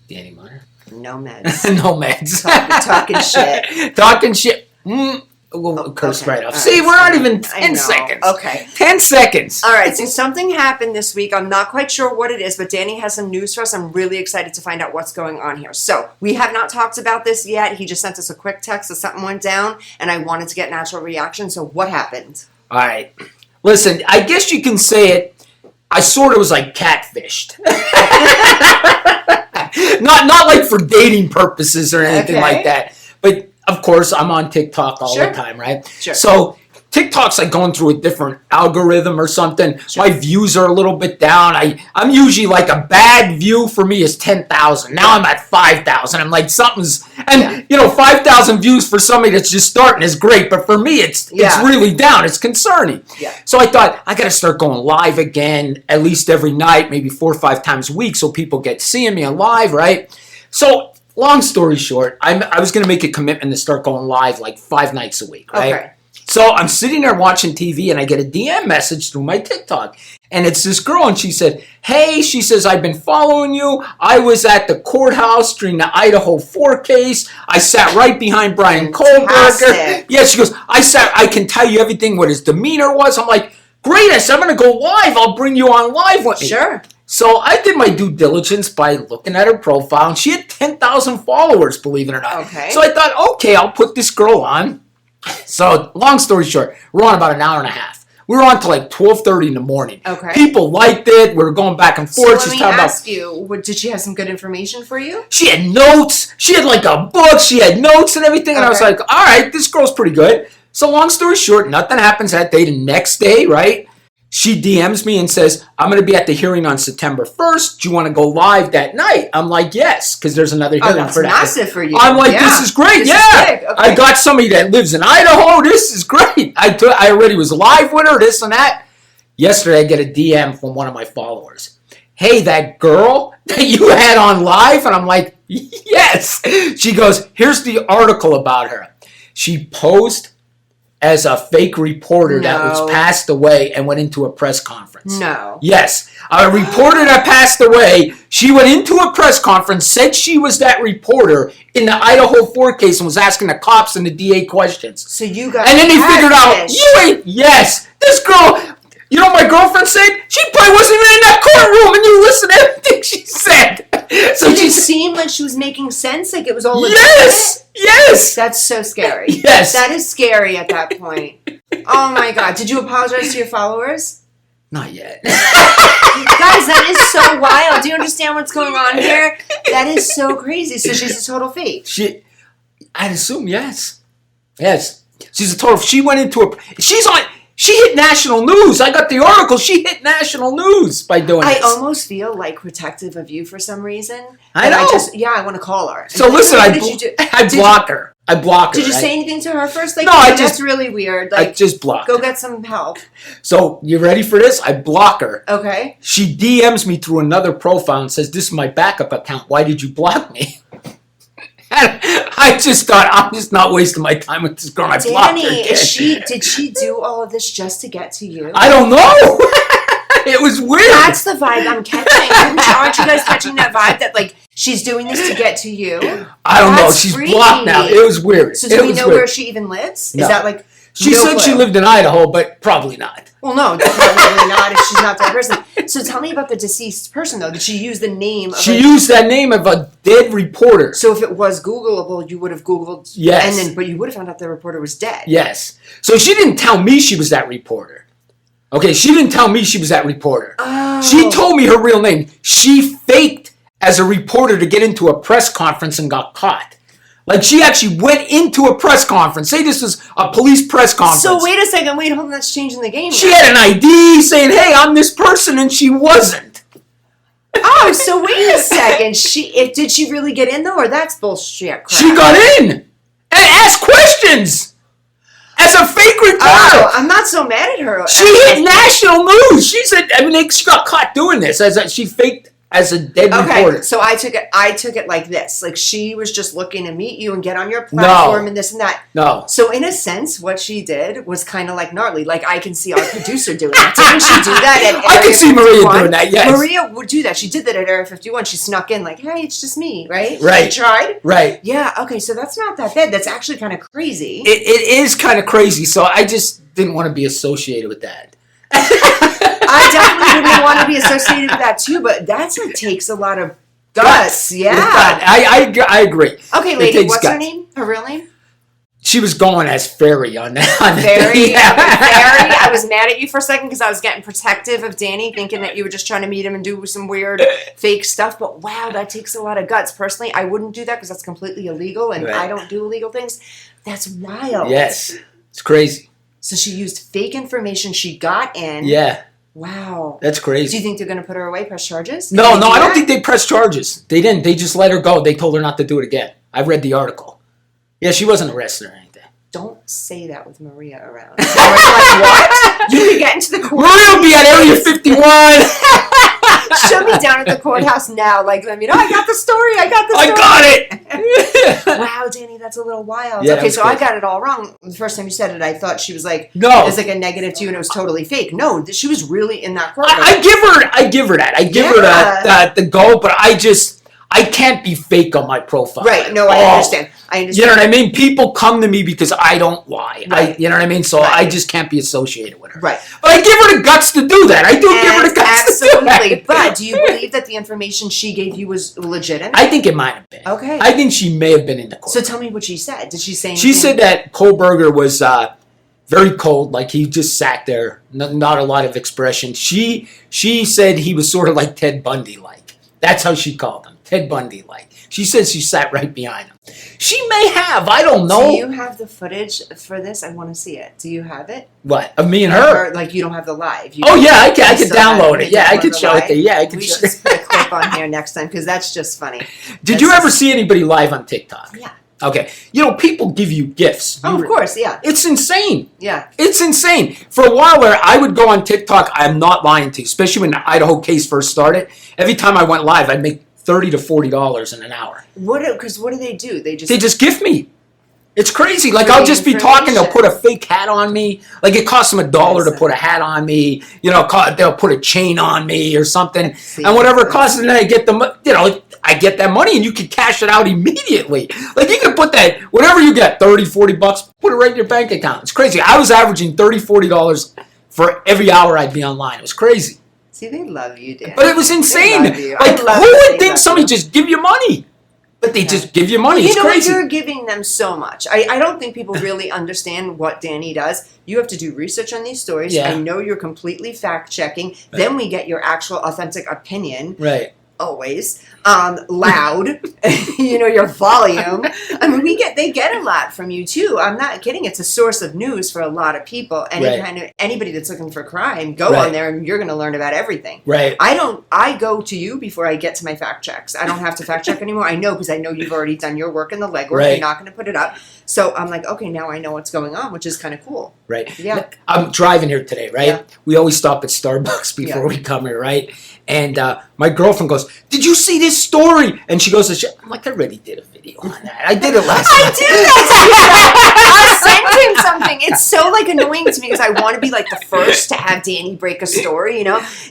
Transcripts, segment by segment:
Danny Meyer. No meds. No meds. Talking shit. Talking shit. We'll curse Okay. right off. All See, right. we're not even I 10 know. seconds. Okay. 10 seconds. All right, so something happened this week. I'm not quite sure what it is, but Danny has some news for us. I'm really excited to find out what's going on here. So we have not talked about this yet. He just sent us a quick text that something went down, and I wanted to get natural reaction. So what happened? All right. Listen, I guess you can say it. I sort of was like catfished. not like for dating purposes or anything like that. But of course, I'm on TikTok all the time, right? Sure. So TikTok's like going through a different algorithm or something. Sure. My views are a little bit down. I'm usually like a bad view for me is 10,000. Now I'm at 5,000. I'm like something's, and 5,000 views for somebody that's just starting is great, but for me it's really down. It's concerning. Yeah. So I thought I got to start going live again, at least every night, maybe 4 or 5 times a week, so people get seeing me on live, right? So long story short, I was going to make a commitment to start going live like 5 nights a week, right? Okay. So I'm sitting there watching TV and I get a DM message through my TikTok. And it's this girl and she said, hey, she says, I've been following you. I was at the courthouse during the Idaho 4 case. I sat right behind Brian Kohlberger. Yeah, she goes, I can tell you everything, what his demeanor was. I'm like, great, I said, I'm going to go live. I'll bring you on live with me. Sure. So I did my due diligence by looking at her profile. And she had 10,000 followers, believe it or not. Okay. So I thought, okay, I'll put this girl on. So, long story short, we're on about an hour and a half. We were on till like 12:30 in the morning. Okay. People liked it. We were going back and forth. So let me ask you, did she have some good information for you? She had notes. She had like a book. She had notes and everything. And I was like, all right, this girl's pretty good. So long story short, nothing happens that day. The next day, right? She DMs me and says, I'm going to be at the hearing on September 1st. Do you want to go live that night? I'm like, yes, because there's another hearing that's for that. massive for you. I'm like, this is great. This is big. Okay. I got somebody that lives in Idaho. This is great. I already was live with her, this and that. Yesterday, I get a DM from one of my followers. Hey, that girl that you had on live? And I'm like, yes. She goes, here's the article about her. She posed as a fake reporter that was passed away and went into a press conference. No. Yes. A reporter that passed away, she went into a press conference, said she was that reporter in the Idaho 4 case and was asking the cops and the DA questions. So you got And then they figured out, yes, this girl, you know what my girlfriend said? She probably wasn't even in that courtroom and you listened to everything she said. So did it seem like she was making sense? Like it was all Yes! That's so scary. Yes. That is scary at that point. Oh my God. Did you apologize to your followers? Not yet. Guys, that is so wild. Do you understand what's going on here? That is so crazy. So she's a total fake. I'd assume yes. Yes. She's a total, she hit national news. I got the article. She hit national news by doing this. I almost feel like protective of you for some reason. I know. I want to call her. So listen, I block her. I block her. Did you say anything to her first? Like, no, that's really weird. Like, I just blocked her. Go get some help. So, you ready for this? I block her. Okay. She DMs me through another profile and says, this is my backup account. Why did you block me? And I just thought, I'm just not wasting my time with this girl. I blocked her again. Did she do all of this just to get to you? I don't know. It was weird. That's the vibe I'm catching. Aren't you guys catching that vibe that, like, she's doing this to get to you? I don't know. She's blocked now. It was weird. So do we know where she even lives? No. Is that like... She said she lived in Idaho, but probably not. Well, no, definitely not if she's not that person. So tell me about the deceased person, though. Did she use the name of She used that name of a dead reporter. So if it was Googleable, you would have Googled... Yes. But you would have found out the reporter was dead. Yes. So she didn't tell me she was that reporter. Okay, she didn't tell me she was that reporter. Oh. She told me her real name. She faked as a reporter to get into a press conference and got caught. Like, she actually went into a press conference. Say this is a police press conference. So wait a second. Hold on. That's changing the game. She had an ID saying, hey, I'm this person, and she wasn't. Oh, so wait a second. Did she really get in, though, or that's bullshit crap? She got in and asked questions as a fake reporter. Oh, I'm not so mad at her. She hit national news. She said, she got caught doing this. She faked as a dead reporter. So I took it like this. Like she was just looking to meet you and get on your platform and this and that. No. So in a sense, what she did was kind of like gnarly. Like I can see our producer doing that. Didn't she do that at Area I can see 51? Maria doing that, yes. Maria would do that. She did that at Area 51. She snuck in like, hey, it's just me, right? Right. She tried? Right. Yeah, okay, so that's not that bad. That's actually kind of crazy. It is kind of crazy, so I just didn't want to be associated with that. I definitely wouldn't want to be associated with that too, but takes a lot of guts. Yeah. I agree. Okay, lady, what's her name? Her real name? She was going as Fairy on that. Fairy? Yeah. Fairy? I was mad at you for a second because I was getting protective of Danny, thinking that you were just trying to meet him and do some weird fake stuff. But wow, that takes a lot of guts. Personally, I wouldn't do that because that's completely illegal, and I don't do illegal things. That's wild. Yes. It's crazy. So she used fake information she got in. Yeah. Wow. That's crazy. Do you think they're going to put her away, press charges? No, I don't think they pressed charges. They didn't. They just let her go. They told her not to do it again. I read the article. Yeah, she wasn't arrested or anything. Don't say that with Maria around. So I was like, what? You could get into the courthouse. Maria will be at Area 51. Show me down at the courthouse now. Like, let me know. I got the story. I got it. Wow, Danny, that's a little wild. Yeah, okay, so crazy. I got it all wrong. The first time you said it, I thought she was like, no, it was like a negative to you and it was totally fake. No, she was really in that courtroom. I give her that. I give her that the go, but I can't be fake on my profile. Right. No, I understand. You know what I mean? People come to me because I don't lie. Right. You know what I mean? So I just can't be associated with her. Right. But I give her the guts to do that. I do give her the guts to do that. Absolutely. But do you believe that the information she gave you was legitimate? I think it might have been. Okay. I think she may have been in the court. So tell me what she said. Did she say anything? She said that Kohlberger was very cold, like he just sat there, not a lot of expression. She said he was sort of like Ted Bundy-like. That's how she called him, Ted Bundy-like. She says she sat right behind him. She may have. I don't know. Do you have the footage for this? I want to see it. Do you have it? What? Of me and her? Like you don't have the live. Oh yeah, I can download it. Yeah, I can show it to you. Yeah, I can We show should put a clip on here next time because that's just funny. Did you ever see anybody live on TikTok? Yeah. Okay. You know, people give you gifts. Oh, of course, yeah. It's insane. Yeah. It's insane. For a while there, I would go on TikTok. I'm not lying to you, especially when the Idaho case first started. Every time I went live, I'd make $30 to $40 in an hour. Because what do? They just gift me. It's crazy. Like I'll just be talking. They'll put a fake hat on me. Like it costs them $1 to put a hat on me. You know, they'll put a chain on me or something, and whatever it costs. And then I get them. You know, I get that money, and you can cash it out immediately. Like you can put that whatever you get, $30, $40, put it right in your bank account. It's crazy. I was averaging $30, $40 for every hour I'd be online. It was crazy. See, they love you, Dan. But it was insane. Like who would think somebody just give you money? But they just give you money. It's crazy. You're giving them so much. I don't think people really understand what Danny does. You have to do research on these stories. Yeah. I know you're completely fact-checking. Right. Then we get your actual authentic opinion. Right. Always. Loud. Your volume. I mean, they get a lot from you, too. I'm not kidding. It's a source of news for a lot of people. Anybody that's looking for crime, go on there and you're going to learn about everything. Right. I go to you before I get to my fact checks. I don't have to fact check anymore. I know because I know you've already done your work and the legwork. Right. You're not going to put it up. So I'm like, okay, now I know what's going on, which is kind of cool. Right. Yeah. I'm driving here today, right? Yeah. We always stop at Starbucks before we come here, right? And my girlfriend goes, "Did you see this story?" And she goes, "I'm like, I already did a video on that. I did it last night." I did that. I sent him something. It's so annoying to me because I want to be the first to have Danny break a story.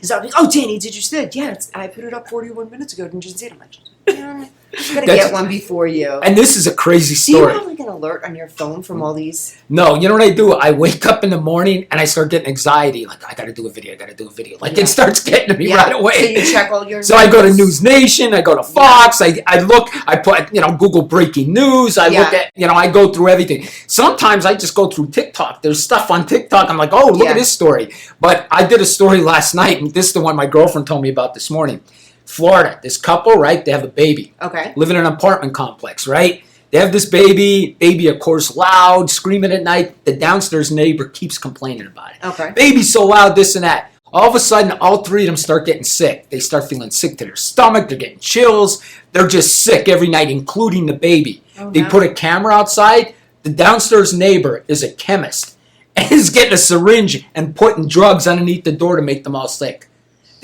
So I'm like, "Oh, Danny, did you see that? Yeah, I put it up 41 minutes ago. Didn't you see it?" I'm like, "I'm gonna get one before you." And this is a crazy story. Do you have an alert on your phone from all these? No, you know what I do? I wake up in the morning and I start getting anxiety. Like, I got to do a video. It starts getting to me right away. So you check all your. So I go to News Nation. I go to Fox. I look. I put Google breaking news. I look at I go through everything. Sometimes I just go through TikTok. There's stuff on TikTok. I'm like, oh, look at this story. But I did a story last night, and this is the one my girlfriend told me about this morning. Florida, this couple, right? They have a baby. Okay. Live in an apartment complex, right? They have this baby, of course, loud, screaming at night. The downstairs neighbor keeps complaining about it. Okay. Baby's so loud, this and that. All of a sudden, all three of them start getting sick. They start feeling sick to their stomach. They're getting chills. They're just sick every night, including the baby. They put a camera outside. The downstairs neighbor is a chemist and is getting a syringe and putting drugs underneath the door to make them all sick.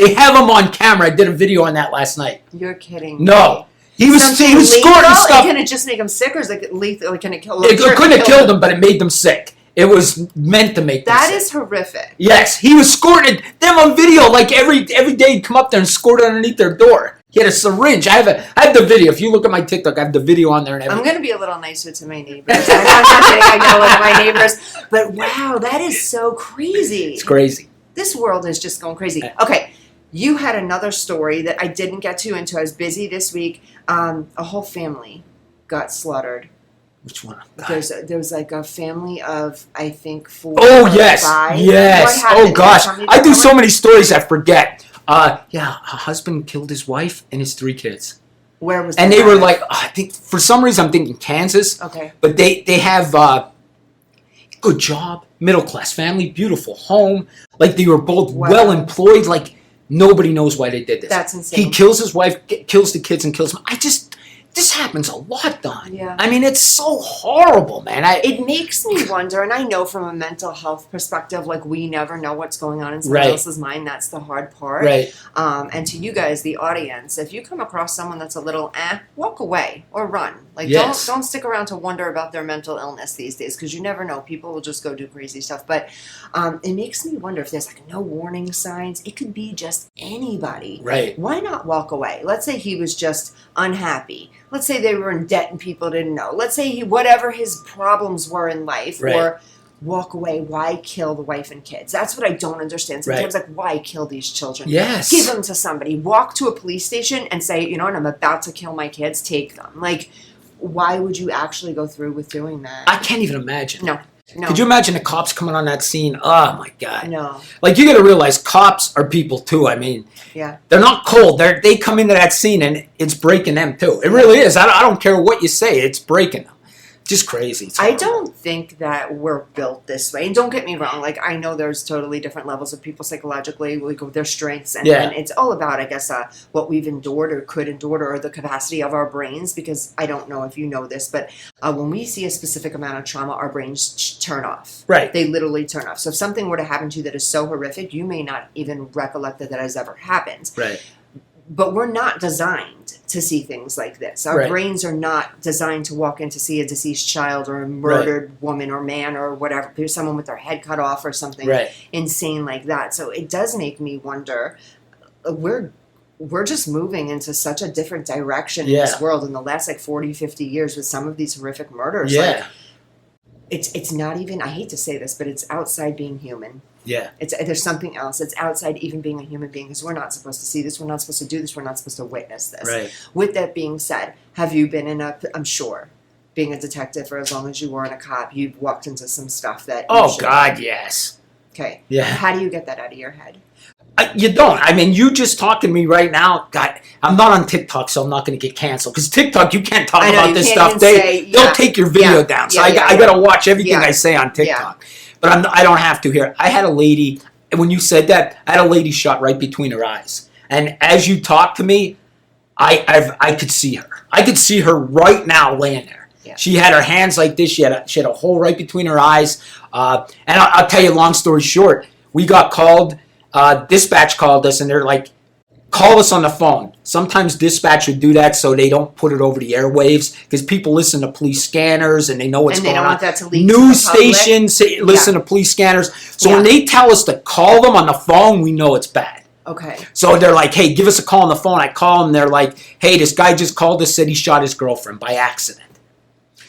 They have him on camera. I did a video on that last night. You're kidding. No. He was Something squirting lethal? stuff. Can it just make him sick, or is it lethal? Can it kill? It couldn't have killed them, but it made them sick. It was meant to make them sick. That is horrific. Yes, he was squirting them on video like every day. He'd come up there and squirt underneath their door. He had a syringe. I have the video. If you look at my TikTok, I have the video on there and everything. I'm going to be a little nicer to my neighbors. I'm not kidding. I know one of my neighbors. But wow, that is so crazy. It's crazy. This world is just going crazy. Okay, you had another story that I didn't get too into. I was busy this week. A whole family got slaughtered. Which one? There was like a family of, I think, 4 Oh, or yes. 5. Yes. What happened? Oh, gosh. Tell me I do the so story. many stories I forget. Yeah, a husband killed his wife and his 3 kids. Where was And that they were happening? like, I think, for some reason, I'm thinking Kansas. Okay. But they have good job, middle class family, beautiful home. Like they were both Wow. well employed. Like nobody knows why they did this. That's insane. He kills his wife, kills the kids, and kills them. This happens a lot, Don. Yeah. I mean, it's so horrible, man. It makes me wonder, and I know from a mental health perspective, like we never know what's going on in someone Right. else's mind. That's the hard part. Right. And to you guys, the audience, if you come across someone that's a little walk away or run. Like Yes. don't stick around to wonder about their mental illness these days, because you never know. People will just go do crazy stuff. But it makes me wonder if there's like no warning signs. It could be just anybody. Right. Why not walk away? Let's say he was just unhappy. Let's say they were in debt and people didn't know. Let's say whatever his problems were in life, Right. or walk away. Why kill the wife and kids? That's what I don't understand. Sometimes, like, why kill these children? Yes. Give them to somebody. Walk to a police station and say, you know what, I'm about to kill my kids. Take them. Like, why would you actually go through with doing that? I can't even imagine. No. Could you imagine the cops coming on that scene? Oh my God. No. Like you got to realize, cops are people too. I mean, Yeah. they're not cold. They come into that scene and it's breaking them too. It really is. I don't care what you say. It's breaking them. Just crazy. It's I horrible. don't think that we're built this way. And don't get me wrong. Like, I know there's totally different levels of people psychologically, like with their strengths. And, Yeah. and it's all about, I guess, what we've endured or could endure, or the capacity of our brains. Because I don't know if you know this, but when we see a specific amount of trauma, our brains turn off. Right. They literally turn off. So if something were to happen to you that is so horrific, you may not even recollect that has ever happened. Right. But we're not designed to see things like this. Our Right. brains are not designed to walk in to see a deceased child or a murdered woman or man or whatever, someone with their head cut off or something Right. insane like that. So it does make me wonder, we're just moving into such a different direction in this Yeah. world in the last like 40, 50 years with some of these horrific murders. Yeah. Like, it's not even, I hate to say this, but it's outside being human. Yeah. There's something else. It's outside even being a human being, because we're not supposed to see this. We're not supposed to do this. We're not supposed to witness this. Right. With that being said, have you been I'm sure, being a detective for as long as you were and a cop, you've walked into some stuff that. Oh God, yes. Okay. Yeah. How do you get that out of your head? You don't. I mean, you just talking to me right now. God, I'm not on TikTok, so I'm not going to get canceled. Because TikTok, you can't talk I know, about you this can't stuff. even say, They'll yeah, take your video yeah, down. So yeah, I got to watch everything yeah, I say on TikTok. But I don't have to here. I had a lady, and when you said that, I had a lady shot right between her eyes. And as you talked to me, I could see her. I could see her right now laying there. Yeah. She had her hands like this. She had a hole right between her eyes. And I'll tell you, long story short, we got called. Dispatch called us, and they're like, call us on the phone. Sometimes dispatch would do that so they don't put it over the airwaves, because people listen to police scanners and they know what's And they going don't on. want that to leak to News the public. stations listen to police scanners. So Yeah. when they tell us to call them on the phone, we know it's bad. Okay. So they're like, hey, give us a call on the phone. I call them. They're like, hey, this guy just called us, said he shot his girlfriend by accident.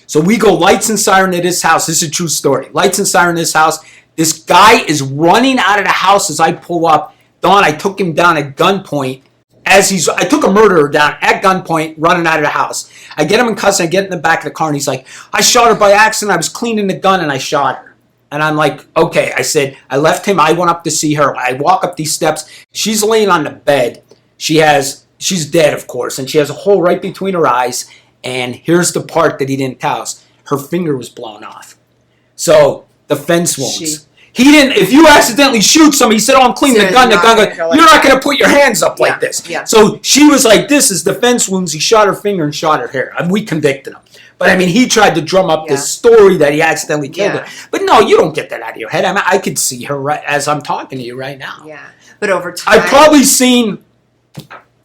So we go lights and siren to this house. This is a true story. Lights and siren to this house. This guy is running out of the house as I pull up. Dawn, I took him down at gunpoint. I took a murderer down at gunpoint, running out of the house. I get him in custody. I get in the back of the car, and he's like, I shot her by accident. I was cleaning the gun, and I shot her. And I'm like, okay. I said, I left him. I went up to see her. I walk up these steps. She's laying on the bed. She's dead, of course, and she has a hole right between her eyes. And here's the part that he didn't tell us. Her finger was blown off. So the fence wounds. He didn't. If you accidentally shoot somebody, he said, "Oh, I'm cleaning the gun." You're not going to put your hands up like this. Yeah. So she was like, "This is defense wounds." He shot her finger and shot her hair. And we convicted him. But I mean, he tried to drum up this story that he accidentally killed her. But no, you don't get that out of your head. I mean, I could see her right as I'm talking to you right now. Yeah, but over time, I've probably seen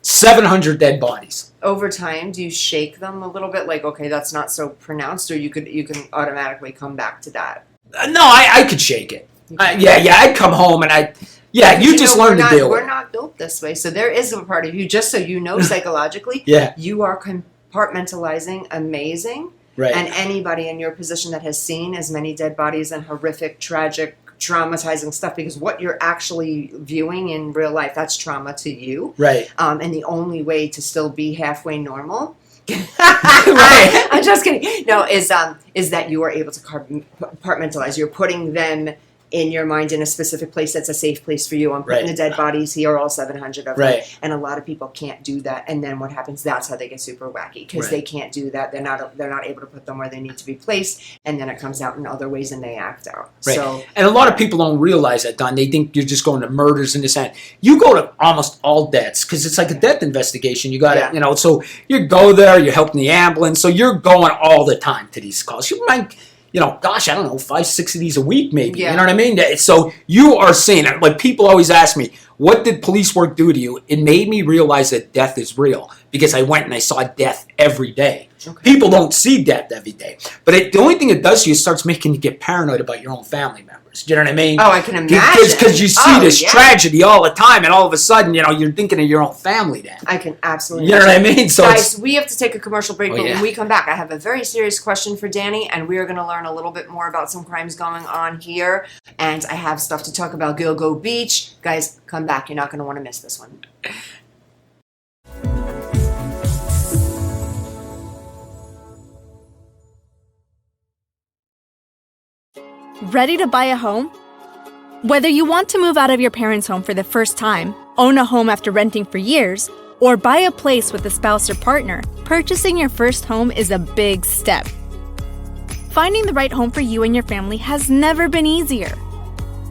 700 dead bodies. Over time, do you shake them a little bit? Like, okay, that's not so pronounced, or you can automatically come back to that. No, I could shake it. I'd come home and you just learn to deal with it. We're not built this way. So there is a part of you, just so you know psychologically, you are compartmentalizing amazing. Right. And anybody in your position that has seen as many dead bodies and horrific, tragic, traumatizing stuff, because what you're actually viewing in real life, that's trauma to you. Right. And the only way to still be halfway normal right. I'm just kidding. No, is that you are able to compartmentalize. You're putting them in your mind in a specific place that's a safe place for you. I'm putting the dead bodies here, all 700 of them. And a lot of people can't do that. And then what happens? That's how they get super wacky, because they can't do that. They're not able to put them where they need to be placed. And then it comes out in other ways and they act out. Right. So, and a lot of people don't realize that, Don. They think you're just going to murders and this and that. You go to almost all deaths because it's like a death investigation. You got to, so you go there, you're helping the ambulance. So you're going all the time to these calls. You might, gosh, I don't know, 5, 6 of these a week maybe. You know what I mean? So you are seeing it. Like, people always ask me, what did police work do to you? It made me realize that death is real, because I went and I saw death every day. Okay. People don't see death every day. But the only thing it does to you, it starts making you get paranoid about your own family members. Do you know what I mean? Oh, I can imagine. Because you see this tragedy all the time, and all of a sudden, you're thinking of your own family then. I can absolutely imagine. You know what I mean? So guys, we have to take a commercial break, but when we come back, I have a very serious question for Danny, and we are going to learn a little bit more about some crimes going on here, and I have stuff to talk about Gilgo Beach. Guys, come back. You're not going to want to miss this one. Ready to buy a home? Whether you want to move out of your parents' home for the first time, own a home after renting for years, or buy a place with a spouse or partner, purchasing your first home is a big step. Finding the right home for you and your family has never been easier.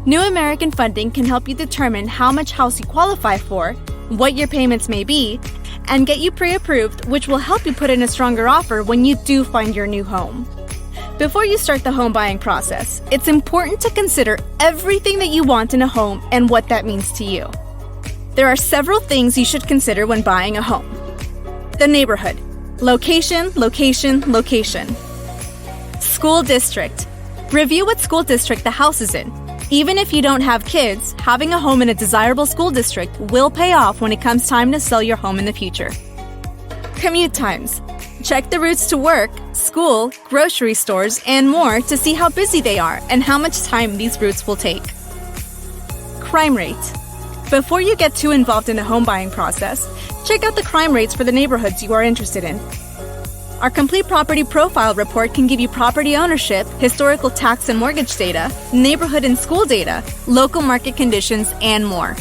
New American Funding can help you determine how much house you qualify for, what your payments may be, and get you pre-approved, which will help you put in a stronger offer when you do find your new home. Before you start the home buying process, it's important to consider everything that you want in a home and what that means to you. There are several things you should consider when buying a home. The neighborhood. Location, location, location. School district. Review what school district the house is in. Even if you don't have kids, having a home in a desirable school district will pay off when it comes time to sell your home in the future. Commute times. Check the routes to work, school, grocery stores, and more to see how busy they are and how much time these routes will take. Crime rate. Before you get too involved in the home buying process, check out the crime rates for the neighborhoods you are interested in. Our complete property profile report can give you property ownership, historical tax and mortgage data, neighborhood and school data, local market conditions, and more.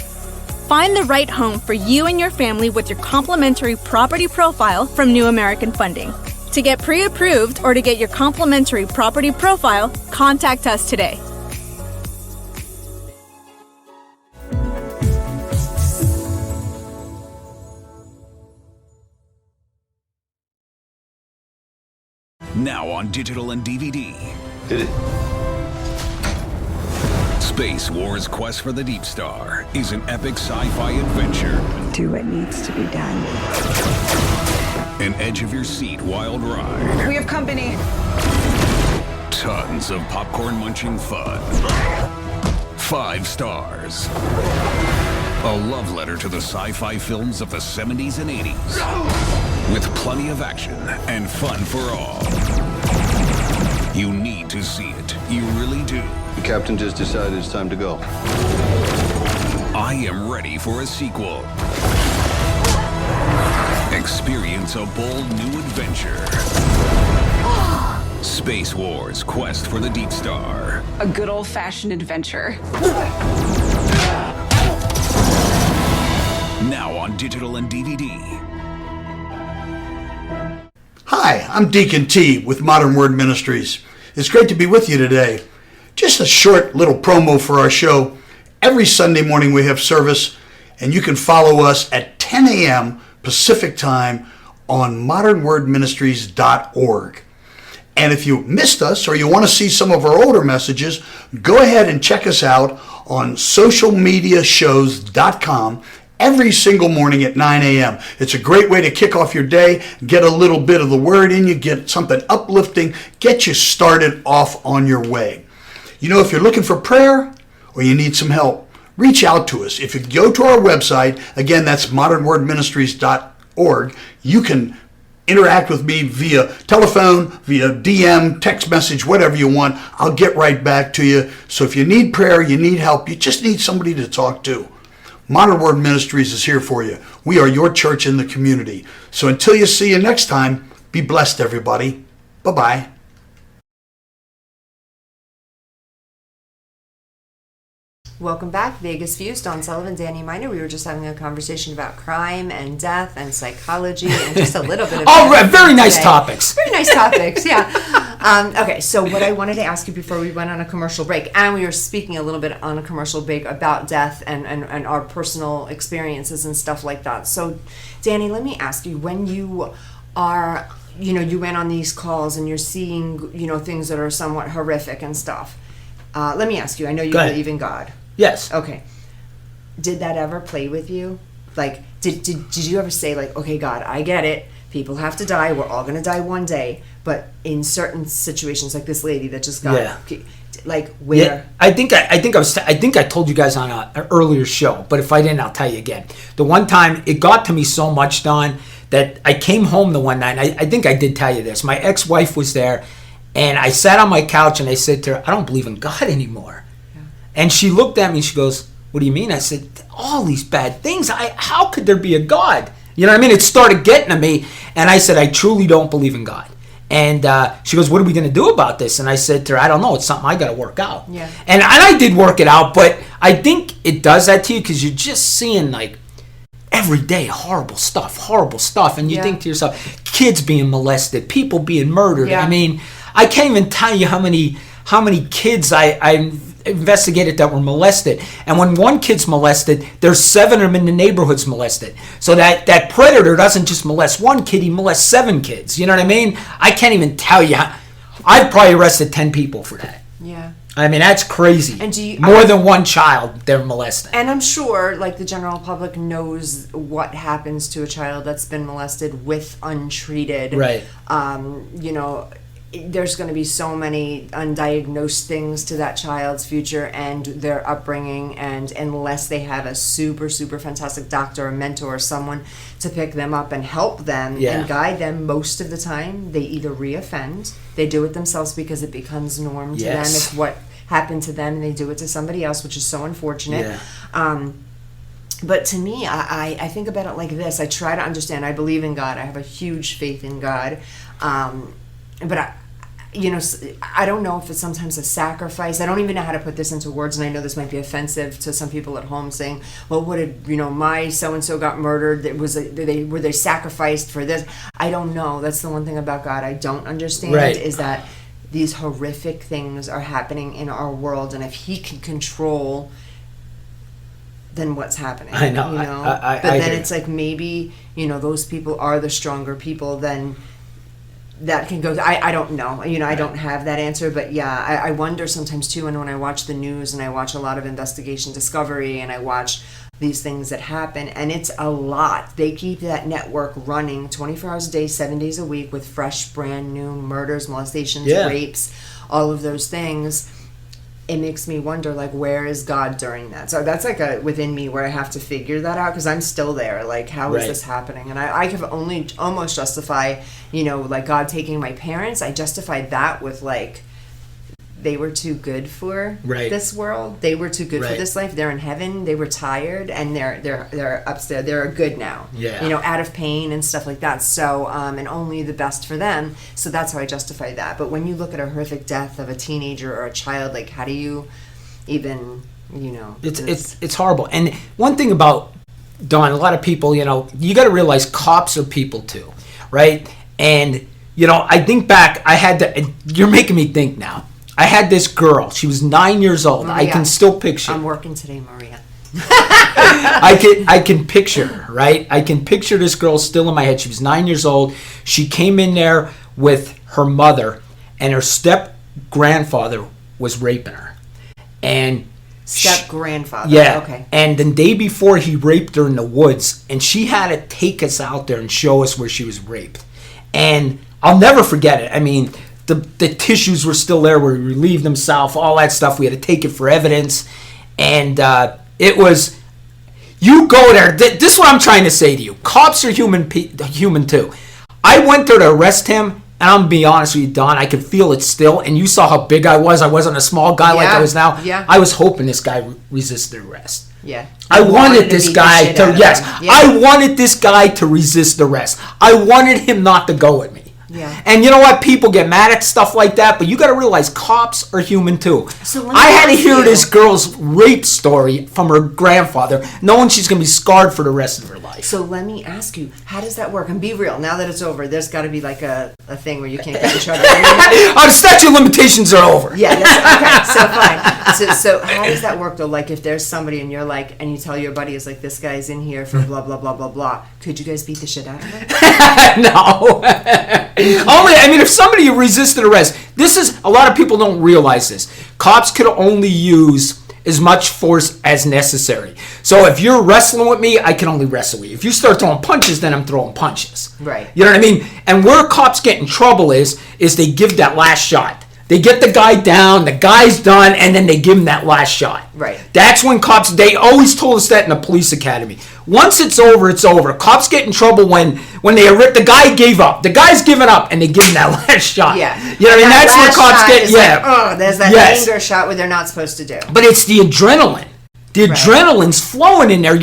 Find the right home for you and your family with your complimentary property profile from New American Funding. To get pre-approved or to get your complimentary property profile, contact us today. Now on digital and DVD. Did it? Space Wars: Quest for the Deep Star is an epic sci-fi adventure. Do what needs to be done. An edge-of-your-seat wild ride. We have company. Tons of popcorn-munching fun. 5 stars. A love letter to the sci-fi films of the 70s and 80s. With plenty of action and fun for all. You need to see it. You really do. The captain just decided it's time to go. I am ready for a sequel. Experience a bold new adventure. Space Wars: Quest for the Deep Star. A good old-fashioned adventure. Now on digital and DVD. Hi, I'm Deacon T with Modern Word Ministries. It's great to be with you today. Just a short little promo for our show. Every Sunday morning we have service, and you can follow us at 10 a.m. Pacific Time on modernwordministries.org. And if you missed us or you want to see some of our older messages, go ahead and check us out on socialmediashows.com every single morning at 9 a.m. It's a great way to kick off your day, get a little bit of the word in you, get something uplifting, get you started off on your way. You know, if you're looking for prayer or you need some help, reach out to us. If you go to our website, again, that's modernwordministries.org, you can interact with me via telephone, via DM, text message, whatever you want. I'll get right back to you. So if you need prayer, you need help, you just need somebody to talk to, Modern Word Ministries is here for you. We are your church in the community. So until you see you next time, be blessed, everybody. Bye-bye. Welcome back, Vegas Views. Don Sullivan, Danny Miner. We were just having a conversation about crime and death and psychology and just a little bit of very nice topics. Very nice topics, yeah. Okay, so what I wanted to ask you before we went on a commercial break, and we were speaking a little bit on a commercial break about death and our personal experiences and stuff like that. So, Danny, let me ask you, when you are, you went on these calls and you're seeing, things that are somewhat horrific and stuff. Let me ask you, I know you believe in God. Yes. Okay. Did that ever play with you? Like, did you ever say, like, okay, God, I get it. People have to die. We're all going to die one day. But in certain situations, like this lady that just got, like, where? Yeah, I think I told you guys on an earlier show, but if I didn't, I'll tell you again. The one time it got to me so much, Don, that I came home the one night. And I think I did tell you this. My ex-wife was there, and I sat on my couch and I said to her, I don't believe in God anymore. And she looked at me and she goes, what do you mean? I said, all these bad things. How could there be a God? You know what I mean? It started getting to me. And I said, I truly don't believe in God. And she goes, what are we going to do about this? And I said to her, I don't know. It's something I got to work out. Yeah. And I did work it out. But I think it does that to you because you're just seeing, like, every day horrible stuff. And you think to yourself, kids being molested, people being murdered. Yeah. I mean, I can't even tell you how many kids I investigated that were molested. And when one kid's molested, there's 7 of them in the neighborhoods molested. So that predator doesn't just molest one kid, he molests 7 kids. You know what I mean? I can't even tell you. I've probably arrested 10 people for that. Yeah. I mean, that's crazy. And more than one child they're molesting. And I'm sure, like, the general public knows what happens to a child that's been molested with untreated. Right. There's going to be so many undiagnosed things to that child's future and their upbringing, and unless they have a super, super fantastic doctor or mentor or someone to pick them up and help them and guide them, most of the time they either reoffend, they do it themselves because it becomes norm to them. It's what happened to them and they do it to somebody else, which is so unfortunate. But to me, I think about it like this. I try to understand. I believe in God. I have a huge faith in God. But I don't know if it's sometimes a sacrifice. I don't even know how to put this into words, and I know this might be offensive to some people at home, saying, well, what did, my so-and-so got murdered, were they sacrificed for this? I don't know. That's the one thing about God I don't understand, is that these horrific things are happening in our world, and if he can control, then what's happening? I know. But then it's like, maybe, those people are the stronger people than that can go. I don't know. I don't have that answer, but yeah, I wonder sometimes too. And when I watch the news and I watch a lot of Investigation Discovery and I watch these things that happen, and it's a lot. They keep that network running 24 hours a day, 7 days a week with fresh, brand new murders, molestations, rapes, all of those things. It makes me wonder, like, where is God during that? So that's like a within me where I have to figure that out, because I'm still there. Like, how is this happening? And I can only almost justify, like God taking my parents. I justified that with, like, they were too good for this world. They were too good for this life. They're in heaven. They were tired, and they're upstairs. They're good now. Out of pain and stuff like that. So, and only the best for them. So that's how I justify that. But when you look at a horrific death of a teenager or a child, like, how do you even, It's horrible. And one thing about, Dawn, a lot of people, you got to realize cops are people too, right? And, I think back, you're making me think now. I had this girl. She was 9 years old. Maria. I can still picture. I'm working today, Maria. I can picture her, right? I can picture this girl still in my head. She was 9 years old. She came in there with her mother, and her step-grandfather was raping her. And Step-grandfather. yeah. Okay. And the day before, he raped her in the woods, and she had to take us out there and show us where she was raped. And I'll never forget it. I mean, the tissues were still there. We relieved themselves, all that stuff. We had to take it for evidence. And it was, you go there. This is what I'm trying to say to you. Cops are human too. I went there to arrest him. And I'm going to be honest with you, Don, I could feel it still. And you saw how big I was. I wasn't a small guy like I was now. Yeah. I was hoping this guy resisted arrest. Yeah. I wanted to this beat the guy shit to, out of yes, him. Yeah. I wanted this guy to resist arrest. I wanted him not to go with me. Yeah. And you know what? People get mad at stuff like that, but you got to realize cops are human too. So let me I had to ask hear you- this girl's rape story from her grandfather, knowing she's going to be scarred for the rest of her life. So let me ask you, how does that work? And be real. Now that it's over, there's got to be like a thing where you can't get in trouble. The statute of limitations are over. Yeah, that's, okay, so fine. So how does that work though? Like if there's somebody and you're like, and you tell your buddy, is like, this guy's in here for blah, blah, blah, blah, blah. Could you guys beat the shit out of him? No. If somebody resisted arrest, this is, a lot of people don't realize this. Cops could only use as much force as necessary. So if you're wrestling with me, I can only wrestle with you. If you start throwing punches, then I'm throwing punches. Right. You know what I mean? And where cops get in trouble is they give that last shot. They get the guy down, the guy's done, and then they give him that last shot. Right. That's when cops, they always told us that in the police academy. Once it's over, it's over. Cops get in trouble when the guy gave up. The guy's given up, and they give him that last shot. Yeah. You know what I mean? That That's where last cops shot get, is yeah. like, oh, there's that Yes. anger shot where they're not supposed to do. But it's the adrenaline. The adrenaline's flowing in there.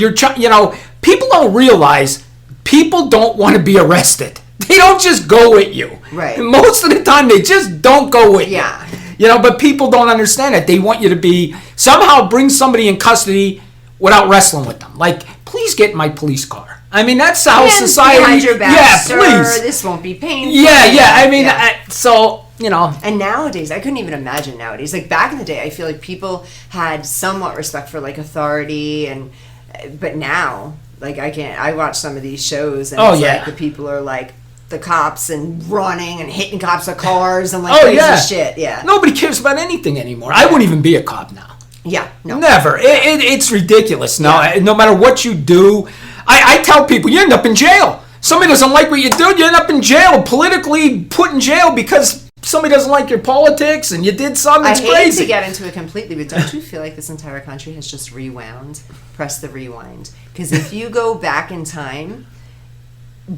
People don't realize people don't want to be arrested. They don't just go with you. Right. Most of the time, they just don't go with Yeah. you. But people don't understand it. They want you to somehow bring somebody in custody without wrestling with them. Like, please get in my police car. I mean, that's how Hands society. behind your back, yeah, sir. please. This won't be painful. Yeah. Yeah. And nowadays, I couldn't even imagine nowadays. Like back in the day, I feel like people had somewhat respect for like authority, but now, like I watch some of these shows, and it's like the people are like the cops and running and hitting cops with cars and like crazy shit. Yeah. Nobody cares about anything anymore. I wouldn't even be a cop now. Yeah. No. Never. It's ridiculous. No matter what you do, I tell people, you end up in jail. Somebody doesn't like what you do, you end up in jail, politically put in jail because somebody doesn't like your politics and you did something. It's I hate crazy. to get into it completely, but don't you feel like this entire country has just rewound? Press the rewind. Because if you go back in time,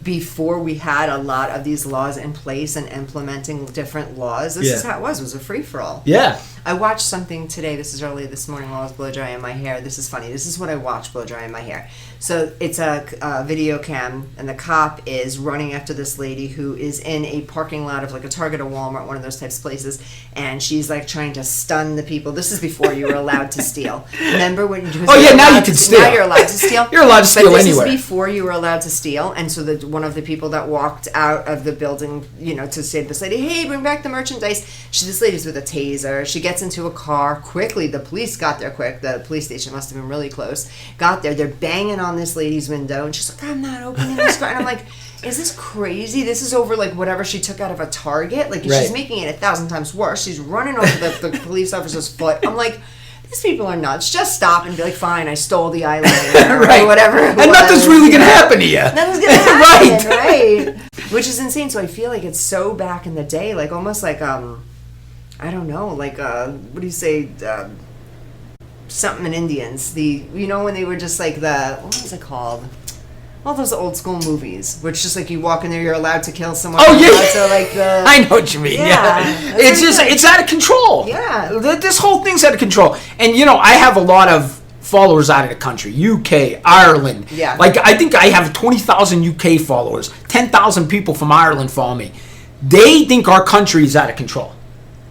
before we had a lot of these laws in place and implementing different laws, this is how it was a free-for-all. Yeah. I watched something today, this is early this morning while I was blow drying my hair. This is funny. This is what I watched blow drying my hair. So it's a video cam, and the cop is running after this lady who is in a parking lot of like a Target or Walmart, one of those types of places, and she's like trying to stun the people. This is before you were allowed to steal. Remember when you now you can steal. Now you're allowed to steal. You're allowed to steal but this anywhere. is before you were allowed to steal, and so one of the people that walked out of the building, to say to this lady, hey, bring back the merchandise. This lady's with a taser. She gets into a car quickly. The police got there quick. The police station must have been really close. Got there. They're banging on this lady's window, and she's like, I'm not opening this car. And I'm like, is this crazy? This is over like whatever she took out of a Target. Like she's making it 1,000 times worse. She's running over the police officer's foot. I'm like, these people are nuts. Just stop and be like, fine, I stole the eyeliner or whatever. And nothing's really going to happen to you. Nothing's going to happen, right? Which is insane. So I feel like it's so back in the day, like almost like, I don't know, like, what do you say, something in Indians. When they were just like what was it called? All those old school movies, where it's just like you walk in there, you're allowed to kill someone. Oh, yeah. So like I know what you mean. Yeah. It's just, it's out of control. Yeah. This whole thing's out of control. And, I have a lot of followers out of the country. UK, Ireland. Yeah. Like, I think I have 20,000 UK followers. 10,000 people from Ireland follow me. They think our country is out of control.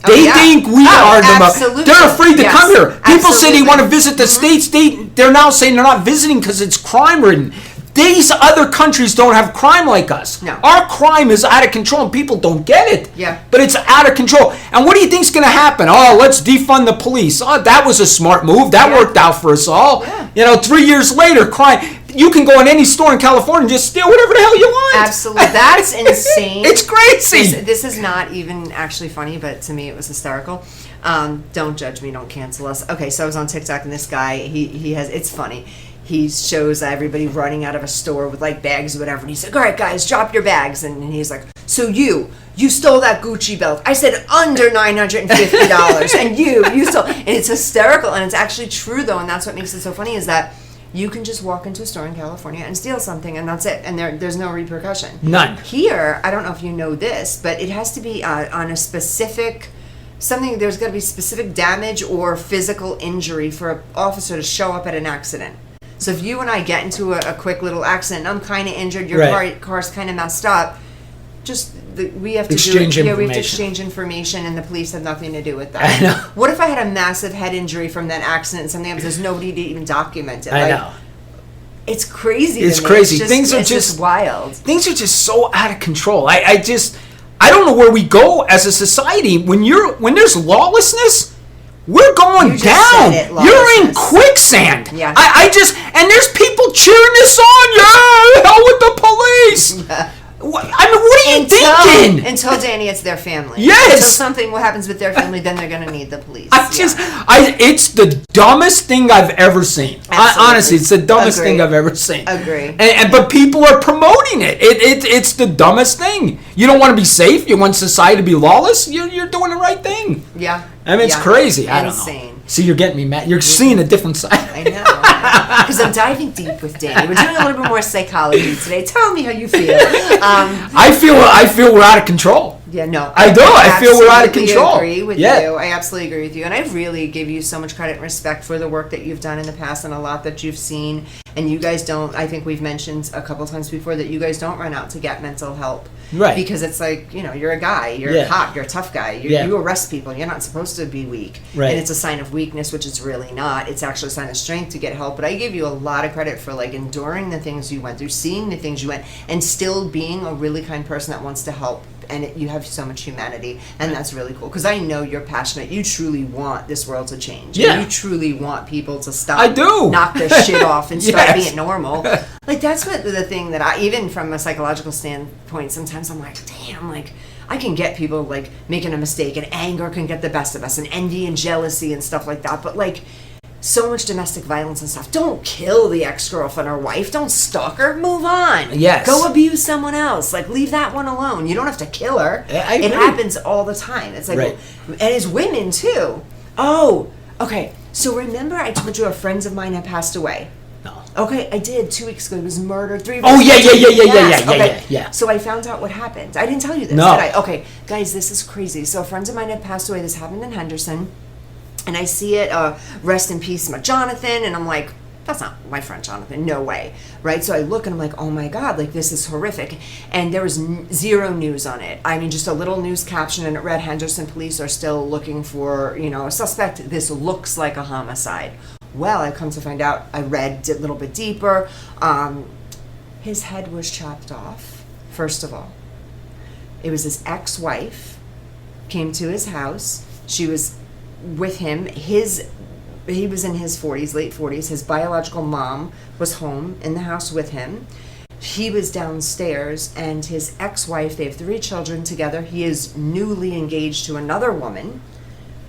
They think we are absolutely. They're afraid to come here. People say they Absolutely. want to visit the States. They're now saying they're not visiting because it's crime-ridden. These other countries don't have crime like us. No. Our crime is out of control and people don't get it. Yeah. But it's out of control. And what do you think's going to happen? Oh, let's defund the police. Oh, that was a smart move. That worked out for us all. Yeah. 3 years later, crime. You can go in any store in California and just steal whatever the hell you want. Absolutely. That's insane. It's crazy. This is not even actually funny, but to me it was hysterical. Don't judge me. Don't cancel us. Okay, so I was on TikTok and this guy, he has, it's funny. He shows everybody running out of a store with like bags or whatever. And he's like, all right, guys, drop your bags. And he's like, so you stole that Gucci belt. I said under $950. And you stole. And it's hysterical. And it's actually true, though. And that's what makes it so funny is that you can just walk into a store in California and steal something. And that's it. And there's no repercussion. None. Here, I don't know if you know this, but it has to be on a specific... there's got to be specific damage or physical injury for an officer to show up at an accident. So if you and I get into a quick little accident, I'm kind of injured, your car's kind of messed up, we have to exchange information. we have to exchange information, and the police have nothing to do with that. I know. What if I had a massive head injury from that accident and something else? There's nobody to even document it. I know. It's crazy. It's to me. crazy. It's just wild. Things are just so out of control. I don't know where we go as a society when there's lawlessness. We're going down. You're in quicksand. Yeah. And there's people cheering this on. Yeah, hell with the police. What are you thinking? Until Danny, it's their family. Yes. Until something happens with their family, then they're going to need the police. It's the dumbest thing I've ever seen. Honestly, it's the dumbest thing I've ever seen. Agree. But people are promoting it. It's the dumbest thing. You don't want to be safe. You want society to be lawless. You're doing the right thing. Yeah. I mean, it's crazy. I don't Insane. know. See, you're getting me mad. You're seeing a different side. I know. Because I'm diving deep with Danny. We're doing a little bit more psychology today. Tell me how you feel. I feel we're out of control. Yeah, no. I do. I feel we're out of control. I agree with you. I absolutely agree with you. And I really give you so much credit and respect for the work that you've done in the past and a lot that you've seen. And you guys don't, I think we've mentioned a couple times before that you guys don't run out to get mental help. Right. Because it's like, you're a guy, you're a cop, you're a tough guy. You arrest people. You're not supposed to be weak. Right. And it's a sign of weakness, which it's really not. It's actually a sign of strength to get help. But I give you a lot of credit for like enduring the things you went through, seeing the things you went, and still being a really kind person that wants to help. And you have so much humanity, and that's really cool. Because I know you're passionate. You truly want this world to change. Yeah. And you truly want people to stop. I do. Knock their shit off and start Yes. being normal. Like, that's what the thing that I, even from a psychological standpoint, sometimes I'm like, damn, like, I can get people, like, making a mistake, and anger can get the best of us, and envy and jealousy and stuff like that. But, like, so much domestic violence and stuff. Don't kill the ex-girlfriend or wife. Don't stalk her. Move on. Yes. Go abuse someone else. Like, leave that one alone. You don't have to kill her. I agree. It happens all the time. It's like, Right. and as women too. Oh, okay. So remember I told you a friend of mine had passed away? No. Okay, I did 2 weeks ago. He was murdered. 3 weeks Oh, yeah, ago. yeah. Okay. Yeah. So I found out what happened. I didn't tell you this, No. did I? Okay, guys, this is crazy. So a friend of mine had passed away. This happened in Henderson. And I see it, rest in peace, my Jonathan, and I'm like, that's not my friend Jonathan, no way, right? So I look and I'm like, oh my God, like this is horrific. And there was zero news on it. I mean, just a little news caption, and it read, Henderson police are still looking for, a suspect. This looks like a homicide. Well, I come to find out, I read a little bit deeper. His head was chopped off, first of all. It was his ex-wife, came to his house. She was with him. He was in his 40s, late 40s. His biological mom was home in the house with him. He was downstairs, and his ex-wife, they have 3 children together. He is newly engaged to another woman,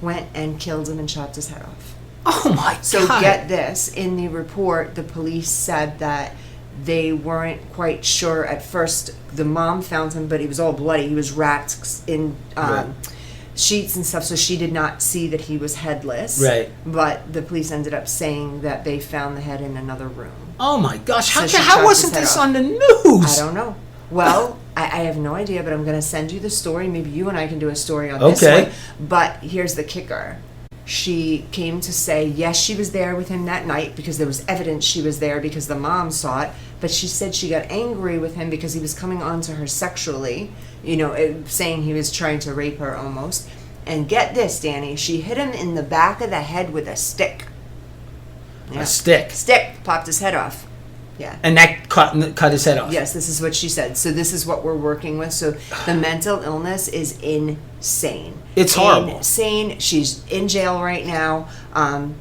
went and killed him and chopped his head off. Oh my So God. get this, in the report, the police said that they weren't quite sure at first. The mom found him, but he was all bloody. He was wrapped in sheets and stuff, so she did not see that he was headless. Right. But the police ended up saying that they found the head in another room. Oh my gosh. So she How chopped wasn't his head this off. on the news? I don't know. Well, I have no idea, but I'm going to send you the story. Maybe you and I can do a story on this Okay. one. But here's the kicker. She came to say, yes, she was there with him that night because there was evidence she was there because the mom saw it. But she said she got angry with him because he was coming on to her sexually, saying he was trying to rape her almost. And get this, Danny, she hit him in the back of the head with a stick. A stick. Stick. Popped his head off. Yeah. And that cut his head off. Yes, this is what she said. So this is what we're working with. So the mental illness is insane. It's horrible. Insane. She's in jail right now.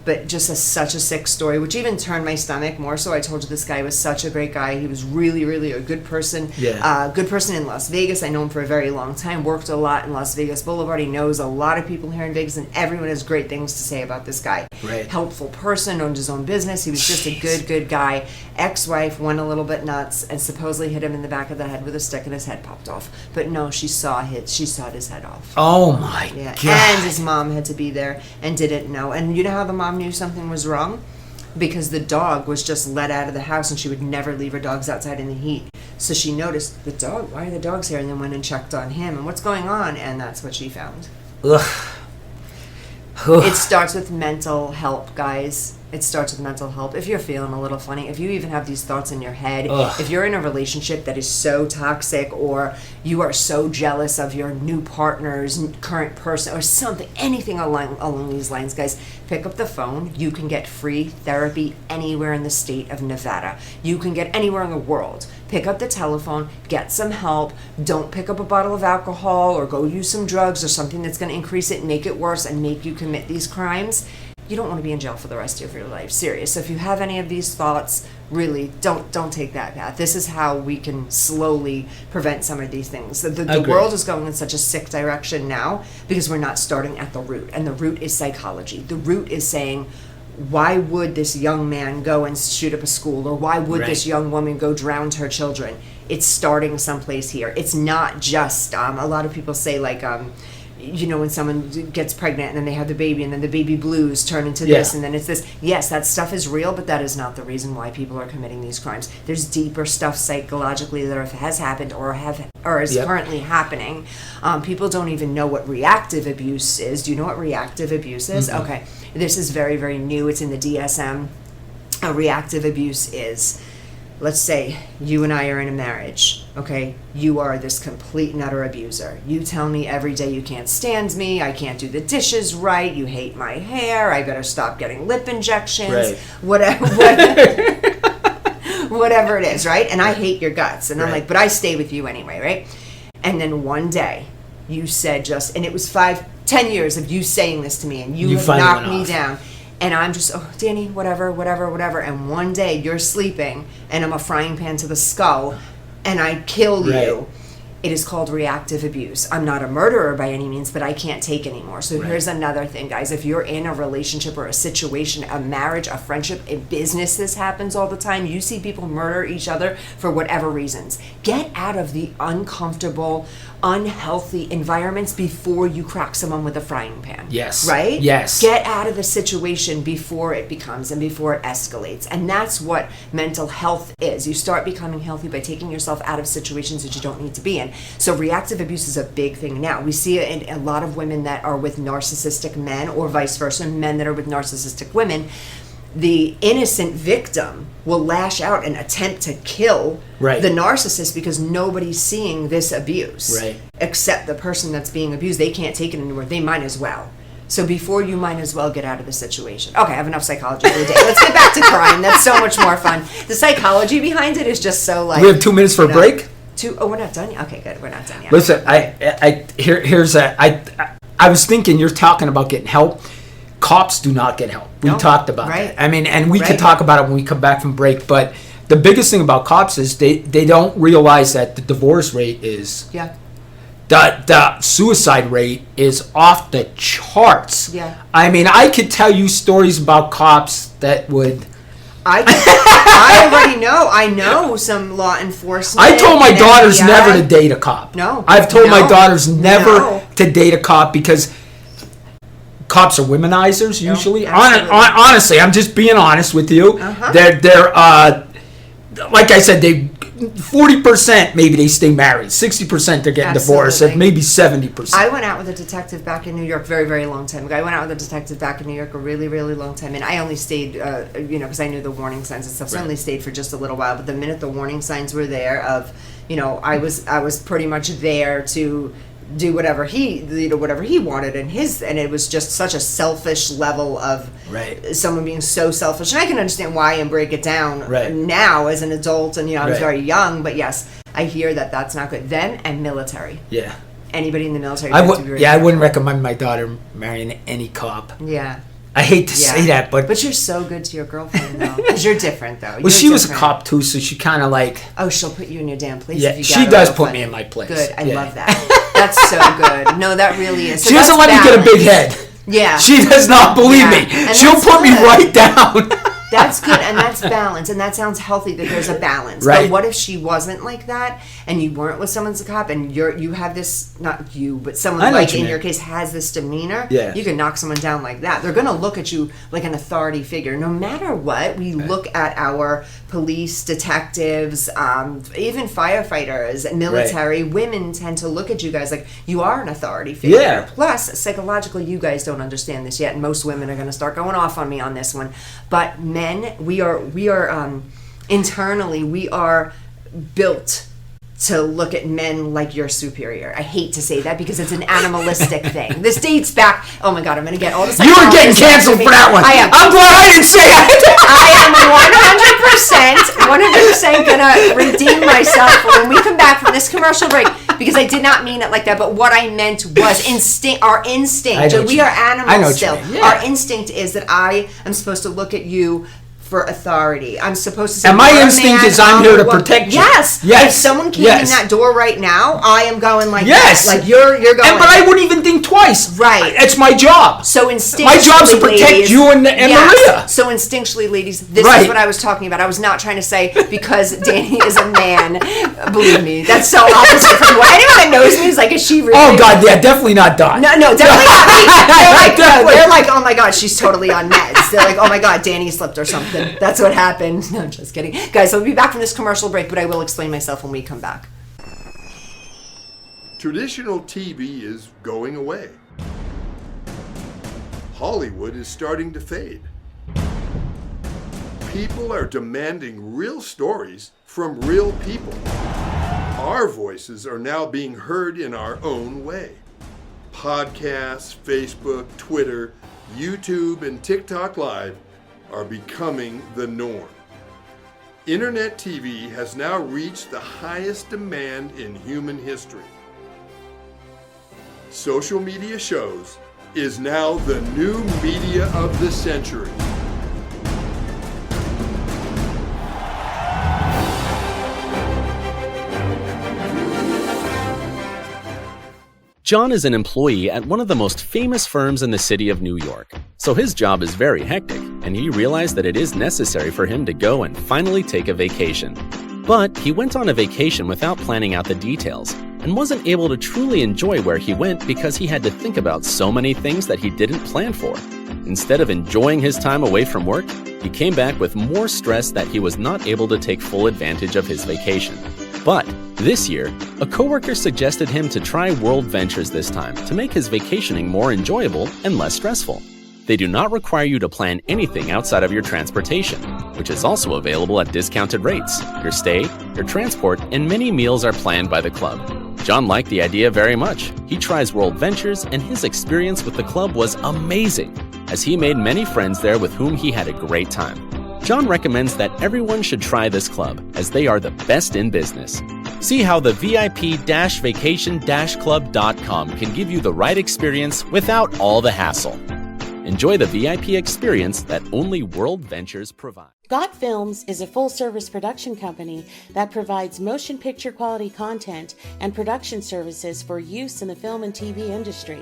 But just such a sick story, which even turned my stomach more so. I told you this guy was such a great guy. He was really, really a good person. Yeah. Good person in Las Vegas. I know him for a very long time. Worked a lot in Las Vegas Boulevard. He knows a lot of people here in Vegas, and everyone has great things to say about this guy. Right. Helpful person, owned his own business. He was just a good guy. Ex-wife went a little bit nuts and supposedly hit him in the back of the head with a stick, and his head popped off. But no, she sawed his head off. Oh my Yeah, God. and his mom had to be there and didn't know. And you know how the mom knew something was wrong? Because the dog was just let out of the house, and she would never leave her dogs outside in the heat. So she noticed, the dog, why are the dogs here? And then went and checked on him, and what's going on? And that's what she found. Ugh. It starts with mental help, guys. It starts with mental help. If you're feeling a little funny, if you even have these thoughts in your head, Ugh. if you're in a relationship that is so toxic, or you are so jealous of your new partner's current person or something, anything along these lines, guys, pick up the phone. You can get free therapy anywhere in the state of Nevada. You can get anywhere in the world. Pick up the telephone, get some help. Don't pick up a bottle of alcohol or go use some drugs or something that's going to increase it, make it worse, and make you commit these crimes. You don't want to be in jail for the rest of your life. Serious. So if you have any of these thoughts, really don't take that path. This is how we can slowly prevent some of these things. The Agreed. world is going in such a sick direction now because we're not starting at the root. And the root is psychology. The root is saying, why would this young man go and shoot up a school? Or why would Right. this young woman go drown her children? It's starting someplace here. It's not just, a lot of people say like, you know, when someone gets pregnant and then they have the baby and then the baby blues turn into this Yeah. and then it's this. Yes, that stuff is real, but that is not the reason why people are committing these crimes. There's deeper stuff psychologically that has happened or is Yep. currently happening. People don't even know what reactive abuse is. Do you know what reactive abuse is? Mm-hmm. Okay, this is very, very new. It's in the DSM. Reactive abuse is, let's say you and I are in a marriage, okay? You are this complete and utter abuser. You tell me every day you can't stand me, I can't do the dishes right, you hate my hair, I better stop getting lip injections, Right. whatever it is, right? And I hate your guts. And I'm Right. like, but I stay with you anyway, right? And then one day you said and it was 5-10 years of you saying this to me, and you have finally knocked went me off. down. And I'm just, oh, Danny, whatever. And one day you're sleeping and I'm a frying pan to the skull and I kill Right. you. It is called reactive abuse. I'm not a murderer by any means, but I can't take anymore. So Right. here's another thing, guys. If you're in a relationship or a situation, a marriage, a friendship, in business, this happens all the time. You see people murder each other for whatever reasons. Get out of the uncomfortable, unhealthy environments before you crack someone with a frying pan. Yes. Right? Yes. Get out of the situation before it becomes and before it escalates. And that's what mental health is. You start becoming healthy by taking yourself out of situations that you don't need to be in. So reactive abuse is a big thing now. We see it in a lot of women that are with narcissistic men, or vice versa, men that are with narcissistic women. The innocent victim will lash out and attempt to kill Right. the narcissist because nobody's seeing this abuse. Right. Except the person that's being abused. They can't take it anymore. They might as well. So before you might as well get out of the situation. Okay, I have enough psychology for the day. Let's get back to crime. That's so much more fun. The psychology behind it is just so like... We have 2 minutes for a break? We're not done yet? Okay, good. We're not done yet. Listen, I was thinking you're talking about getting help. Cops do not get help. We No, talked about right. that. I mean, and we Right. could talk about it when we come back from break, but the biggest thing about cops is they don't realize that the divorce rate is... Yeah. The suicide rate is off the charts. Yeah. I mean, I could tell you stories about cops that would... I already know. I know some law enforcement. I told my and daughters FBI. never to date a cop. No. I've told my No. daughters never No. to date a cop because cops are womenizers usually. absolutely. Honestly, I'm just being honest with you. Uh-huh. They're like I said, they 40% maybe they stay married. 60% they're getting divorced. Absolutely. Maybe 70%. I went out with a detective back in New York very, very long time ago. I went out with a detective back in New York a really, really long time. And I only stayed, because I knew the warning signs and stuff. So I only stayed for just a little while. But the minute the warning signs were there I was pretty much there to do whatever he wanted, and it was just such a selfish level of someone being so selfish. And I can understand why and break it down now as an adult, and I was very young, but yes, I hear that that's not good. Them and military. Yeah. Anybody in the military. I wouldn't recommend my daughter marrying any cop. Yeah. I hate to say that, but you're so good to your girlfriend though, because you're different though. Well, she was a cop too, so she kind of like. Oh, she'll put you in your damn place. Yeah, if you she does put me in my place. Good, I love that. That's so good. No, that really is. So she doesn't let me get a big head. Yeah, she does not believe me. And she'll put me right down. That's good, and that's balance, and that sounds healthy that there's a balance. Right. But what if she wasn't like that, and you weren't with someone's a cop, and you have this, not you, but someone like in your case has this demeanor? Yeah. You can knock someone down like that. They're going to look at you like an authority figure. No matter what, we look at our police, detectives, even firefighters, military, women tend to look at you guys like you are an authority figure. Yeah. Plus, psychologically, you guys don't understand this yet, and most women are going to start going off on me on this one. But men, we are internally, we are built to look at men like you're superior. I hate to say that because it's an animalistic thing. This dates back. Oh my God, I'm going to get all this. You were getting canceled for that one. I am. I'm glad I didn't say that. I am 100% going to redeem myself when we come back from this commercial break, because I did not mean it like that. But what I meant was our instinct. We are animals still. Yeah. Our instinct is that I am supposed to look at you for authority. I'm supposed to say, and my instinct is I'm here to protect you. Yes. If someone came in that door right now, I am going like this. Like you're going. But I wouldn't even think twice. Right. It's my job. So instinctually, my job's to protect you and Maria. So instinctually, ladies, this is what I was talking about. I was not trying to say because Danny is a man. Believe me, that's so opposite from what anyone that knows me is like. Is she really? Oh God, yeah, definitely not Dot. No, definitely not me. They're like, oh my God, she's totally on meds. They're like, oh my God, Danny slipped or something. That's what happened. No, just kidding. Guys, I'll be back from this commercial break, but I will explain myself when we come back. Traditional TV is going away. Hollywood is starting to fade. People are demanding real stories from real people. Our voices are now being heard in our own way. Podcasts, Facebook, Twitter, YouTube, and TikTok Live are becoming the norm. Internet TV has now reached the highest demand in human history. Social media shows is now the new media of the century. John is an employee at one of the most famous firms in the city of New York, so his job is very hectic, and he realized that it is necessary for him to go and finally take a vacation. But he went on a vacation without planning out the details, and wasn't able to truly enjoy where he went because he had to think about so many things that he didn't plan for. Instead of enjoying his time away from work, he came back with more stress that he was not able to take full advantage of his vacation. But this year, a coworker suggested him to try World Ventures this time to make his vacationing more enjoyable and less stressful. They do not require you to plan anything outside of your transportation, which is also available at discounted rates. Your stay, your transport, and many meals are planned by the club. John liked the idea very much. He tries World Ventures, and his experience with the club was amazing, as he made many friends there with whom he had a great time. John recommends that everyone should try this club, as they are the best in business. See how the VIP-vacation-club.com can give you the right experience without all the hassle. Enjoy the VIP experience that only World Ventures provides. Got Films is a full-service production company that provides motion picture quality content and production services for use in the film and TV industry.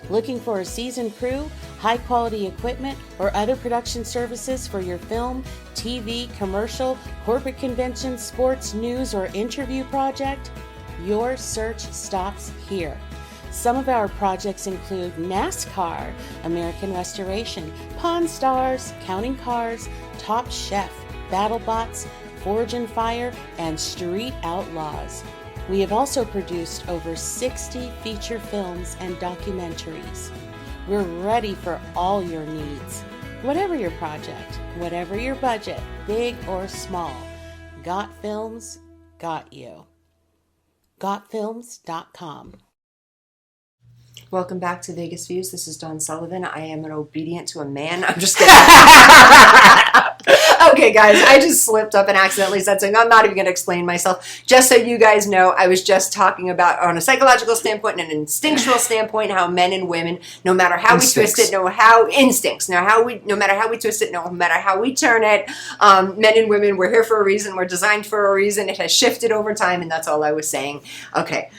Looking for a seasoned crew, high-quality equipment, or other production services for your film, TV, commercial, corporate convention, sports, news, or interview project? Your search stops here. Some of our projects include NASCAR, American Restoration, Pawn Stars, Counting Cars, Top Chef, BattleBots, Forge and Fire, and Street Outlaws. We have also produced over 60 feature films and documentaries. We're ready for all your needs. Whatever your project, whatever your budget, big or small, Got Films got you. GotFilms.com Welcome back to Vegas Views. This is Dawn Sullivan. I am an obedient to a man. I'm just kidding. Okay, guys, I just slipped up and accidentally said something. I'm not even going to explain myself. Just so you guys know, I was just talking about, on a psychological standpoint and an instinctual standpoint, how men and women, no matter how we twist it, no matter how we twist it, no matter how we turn it, men and women, we're here for a reason. We're designed for a reason. It has shifted over time, and that's all I was saying. Okay,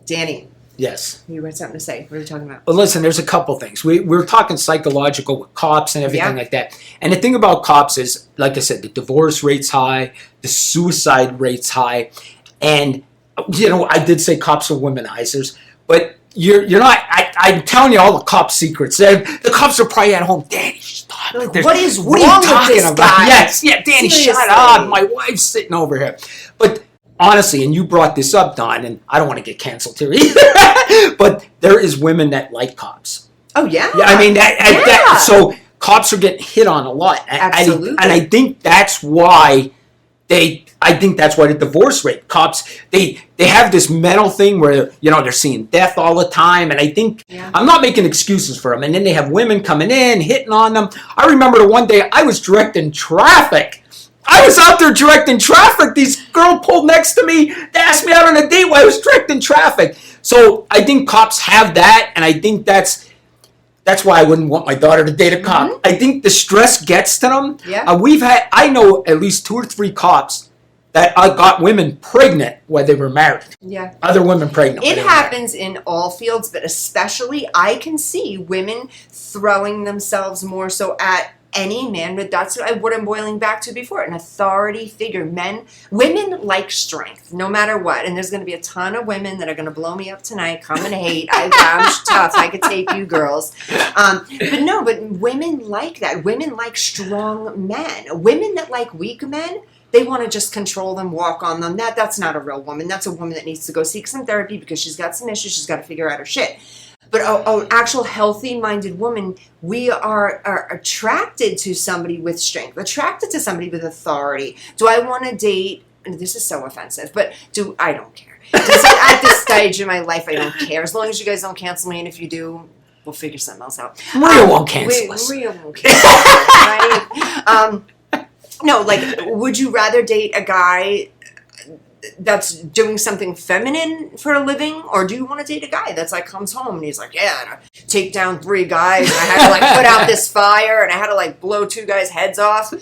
Danny. Yes. You had something to say. What are we talking about? Well, listen, there's a couple things. We're talking psychological with cops and everything like that. And the thing about cops is, like I said, the divorce rate's high, the suicide rate's high. And, I did say cops are womenizers, but you're not, I'm telling you all the cop secrets. The cops are probably at home, Danny, stop. Like, what is what wrong are you with talking this about? guy? Yes, Danny, Seriously. shut up. My wife's sitting over here. But honestly, and you brought this up, Don, and I don't want to get canceled here either, but there is women that like cops. Oh, yeah? Yeah, I mean, so cops are getting hit on a lot. Absolutely. And I think that's why the divorce rate, cops, they have this mental thing where, they're seeing death all the time. And I think, I'm not making excuses for them. And then they have women coming in, hitting on them. I remember the one day I was directing traffic. I was out there directing traffic. This girl pulled next to me. They asked me out on a date while I was directing traffic. So I think cops have that, and I think that's why I wouldn't want my daughter to date a cop. Mm-hmm. I think the stress gets to them. Yeah. I know at least 2 or 3 cops that got women pregnant while they were married. Yeah. Other women pregnant. It happens in all fields, but especially I can see women throwing themselves more so at any man, but that's what I'm boiling back to before, an authority figure. Women like strength, no matter what. And there's going to be a ton of women that are going to blow me up tonight, come and hate. I'm tough. I could take you girls. But women like that. Women like strong men. Women that like weak men, they want to just control them, walk on them. That's not a real woman. That's a woman that needs to go seek some therapy because she's got some issues. She's got to figure out her shit. But an actual healthy-minded woman, we are attracted to somebody with strength, attracted to somebody with authority. Do I want to date? And this is so offensive, but I don't care. At this stage in my life, I don't care. As long as you guys don't cancel me, and if you do, we'll figure something else out. Maria won't cancel us. Maria won't cancel us, right? No, would you rather date a guy that's doing something feminine for a living, or do you want to date a guy that's comes home and he's like, I take down 3 guys and I had to put out this fire and I had to blow 2 guys' heads off?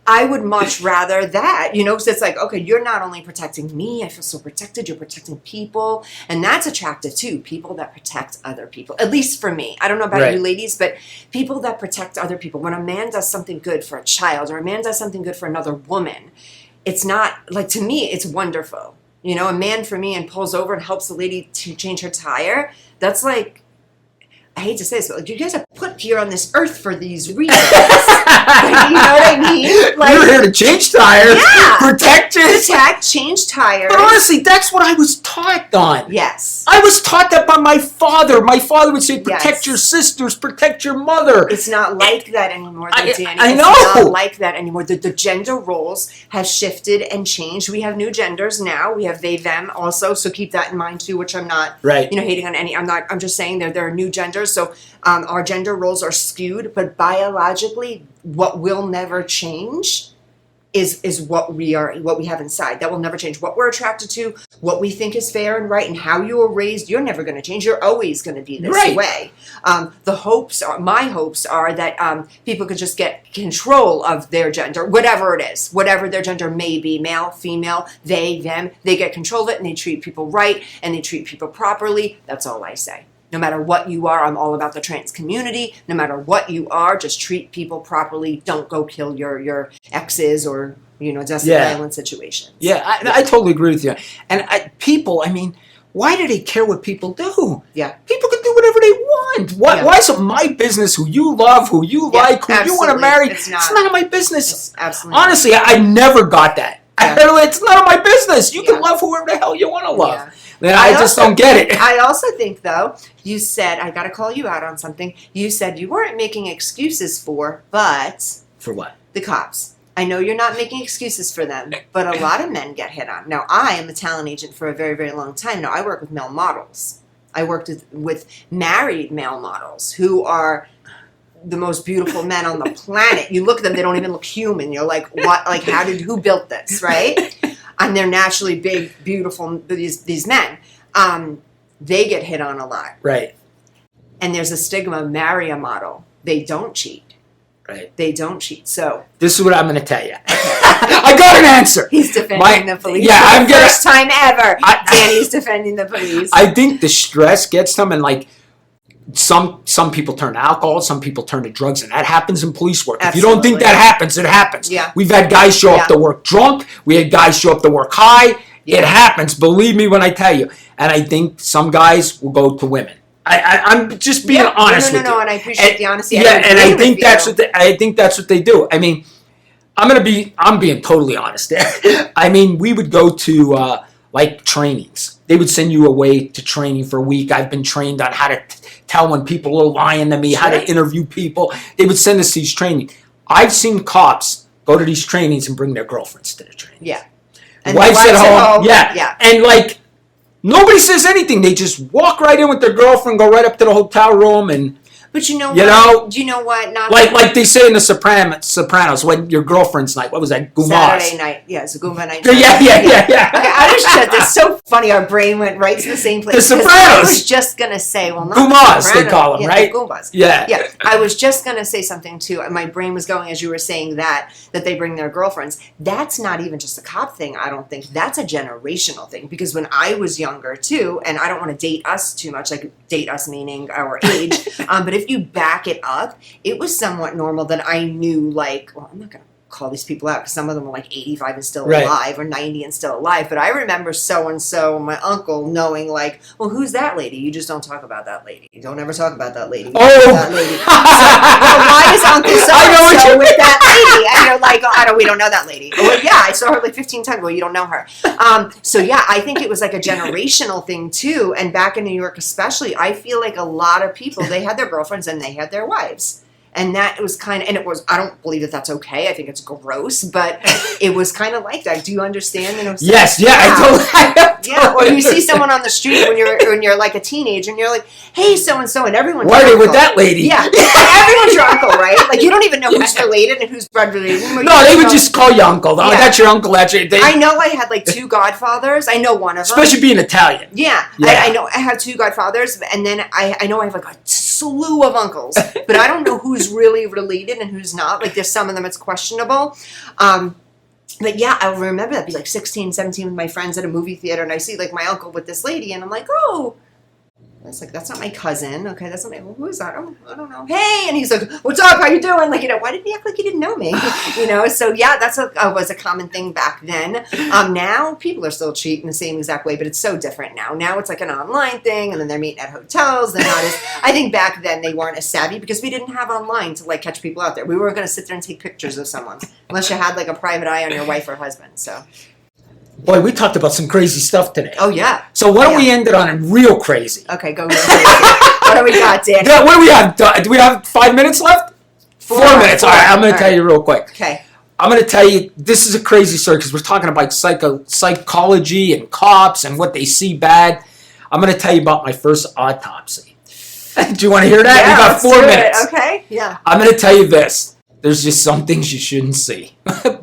I would much rather that, because it's okay, you're not only protecting me, I feel so protected, you're protecting people, and that's attractive too, people that protect other people, at least for me. I don't know about you ladies, but people that protect other people. When a man does something good for a child, or a man does something good for another woman, it's not, to me, it's wonderful. A man for me and pulls over and helps the lady to change her tire. That's I hate to say this, but you guys are put here on this earth for these reasons. You know what I mean? You're here to change tires, protect change tires. But honestly, that's what I was taught, Don. Yes. I was taught that by my father. My father would say, protect your sisters, protect your mother. It's not like that anymore, though, Danny. I know. It's not like that anymore. The gender roles have shifted and changed. We have new genders now. We have they, them also, so keep that in mind, too, which I'm not hating on any. I'm just saying there are new genders. So our gender roles are skewed, but biologically, what will never change is what we are, what we have inside. That will never change. What we're attracted to, what we think is fair and right, and how you were raised, you're never going to change. You're always going to be this way. My hopes are that people could just get control of their gender, whatever it is, whatever their gender may be, male, female, they, them, they get control of it and they treat people right and they treat people properly. That's all I say. No matter what you are, I'm all about the trans community. No matter what you are, just treat people properly. Don't go kill your exes or, domestic violence situations. Yeah, I totally agree with you. And people, why do they care what people do? Yeah. People can do whatever they want. Why is it my business who you love, who you like, who you want to marry? It's none of my business. It's absolutely Honestly, I never got that. It's none of my business. You can love whoever the hell you want to love. Yeah. Then I just don't get it. I also think, though, you said, I got to call you out on something. You said you weren't making excuses for what? The cops. I know you're not making excuses for them, but a lot of men get hit on. Now, I am a talent agent for a very, very long time now. I work with male models. I worked with married male models who are the most beautiful men on the planet. You look at them, they don't even look human. You're like, what? Like, who built this, right? And they're naturally big, beautiful, these men. They get hit on a lot. Right. And there's a stigma, marry a model. They don't cheat. Right. They don't cheat. So this is what I'm going to tell you. I got an answer. He's defending the police. Yeah, for the first time ever. Danny's defending the police. I think the stress gets them, and like some people turn to alcohol, some people turn to drugs, and that happens in police work. Absolutely. If you don't think that happens, it happens. Yeah. We've had guys show up to work drunk. We had guys show up to work high. Yeah. It happens. Believe me when I tell you. And I think some guys will go to women. I'm just being honest with you. No, and I appreciate the honesty. Yeah, and I think that's what they do. I mean, I'm being totally honest there. I mean, we would go to like trainings. They would send you away to training for a week. I've been trained on how to tell when people are lying to me, how to interview people. They would send us these trainings. I've seen cops go to these trainings and bring their girlfriends to the training. Yeah. And wives at home. Yeah. And like, nobody says anything. They just walk right in with their girlfriend, go right up to the hotel room, and but you know what? Not like they say in the Sopranos, when your girlfriend's night. What was that? Gumas. Saturday night. Yeah, it's a Goomba night. Yeah. Okay, I was just. It's so funny. Our brain went right to the same place. The Sopranos. I was just gonna say, well, not Gumas, the they call them, right? The Goombas. Yeah. I was just gonna say something too. My brain was going as you were saying that they bring their girlfriends. That's not even just a cop thing. I don't think that's a generational thing, because when I was younger too, and I don't want to date us too much, like date us meaning our age, but if you back it up, it was somewhat normal that I knew, like, well, I'm not going to call these people out because some of them were like 85 and still alive, or 90 and still alive, but I remember so-and-so, my uncle, knowing like, well, who's that lady? You just don't talk about that lady. You don't ever talk about that lady. That lady. So, why is Uncle so-and-so with that lady? And you're like, we don't know that lady. Well, yeah, I saw her like 15 times. Well, you don't know her. So yeah, I think it was like a generational thing too, and back in New York especially, I feel like a lot of people, they had their girlfriends and they had their wives. And that was kind of, and it was, I don't believe that that's okay. I think it's gross, but it was kind of like that. Do you understand? Yes, I totally. Yeah, or you see someone on the street when you're like a teenager, and you're like, "Hey, so and so," and everyone's why are they with that lady? Yeah, everyone's your uncle, right? Like you don't even know who's related and who's blood related. No, they would just call you uncle. Oh, that's your uncle. That's your. I know I had like 2 godfathers. I know one of them, especially being Italian. Yeah. I know I have 2 godfathers, and then I know I have like a slew of uncles, but I don't know who's really related and who's not. Like there's some of them it's questionable. But yeah, I remember that. Be like 16, 17 with my friends at a movie theater, and I see like my uncle with this lady, and I'm like, oh, that's not my cousin. Okay, that's not my, well, who is that? Oh, I don't know. Hey, and he's like, what's up? How you doing? Like, why didn't he act like he didn't know me? So yeah, that's was a common thing back then. Now people are still cheating the same exact way, but it's so different now. Now it's like an online thing, and then they're meeting at hotels. They're not as, I think back then they weren't as savvy because we didn't have online to like catch people out there. We weren't going to sit there and take pictures of someone unless you had like a private eye on your wife or husband. So. Boy, we talked about some crazy stuff today. Oh, yeah. So why don't we end it on a real crazy? Okay, go real crazy. What do we got, Danny? What do we have? Do we have 5 minutes left? 4 minutes. All right, I'm going to tell you real quick. Okay. I'm going to tell you, this is a crazy story because we're talking about psychology and cops and what they see bad. I'm going to tell you about my first autopsy. Do you want to hear that? Yeah, we got 4 minutes. Okay, yeah. I'm going to tell you this. There's just some things you shouldn't see.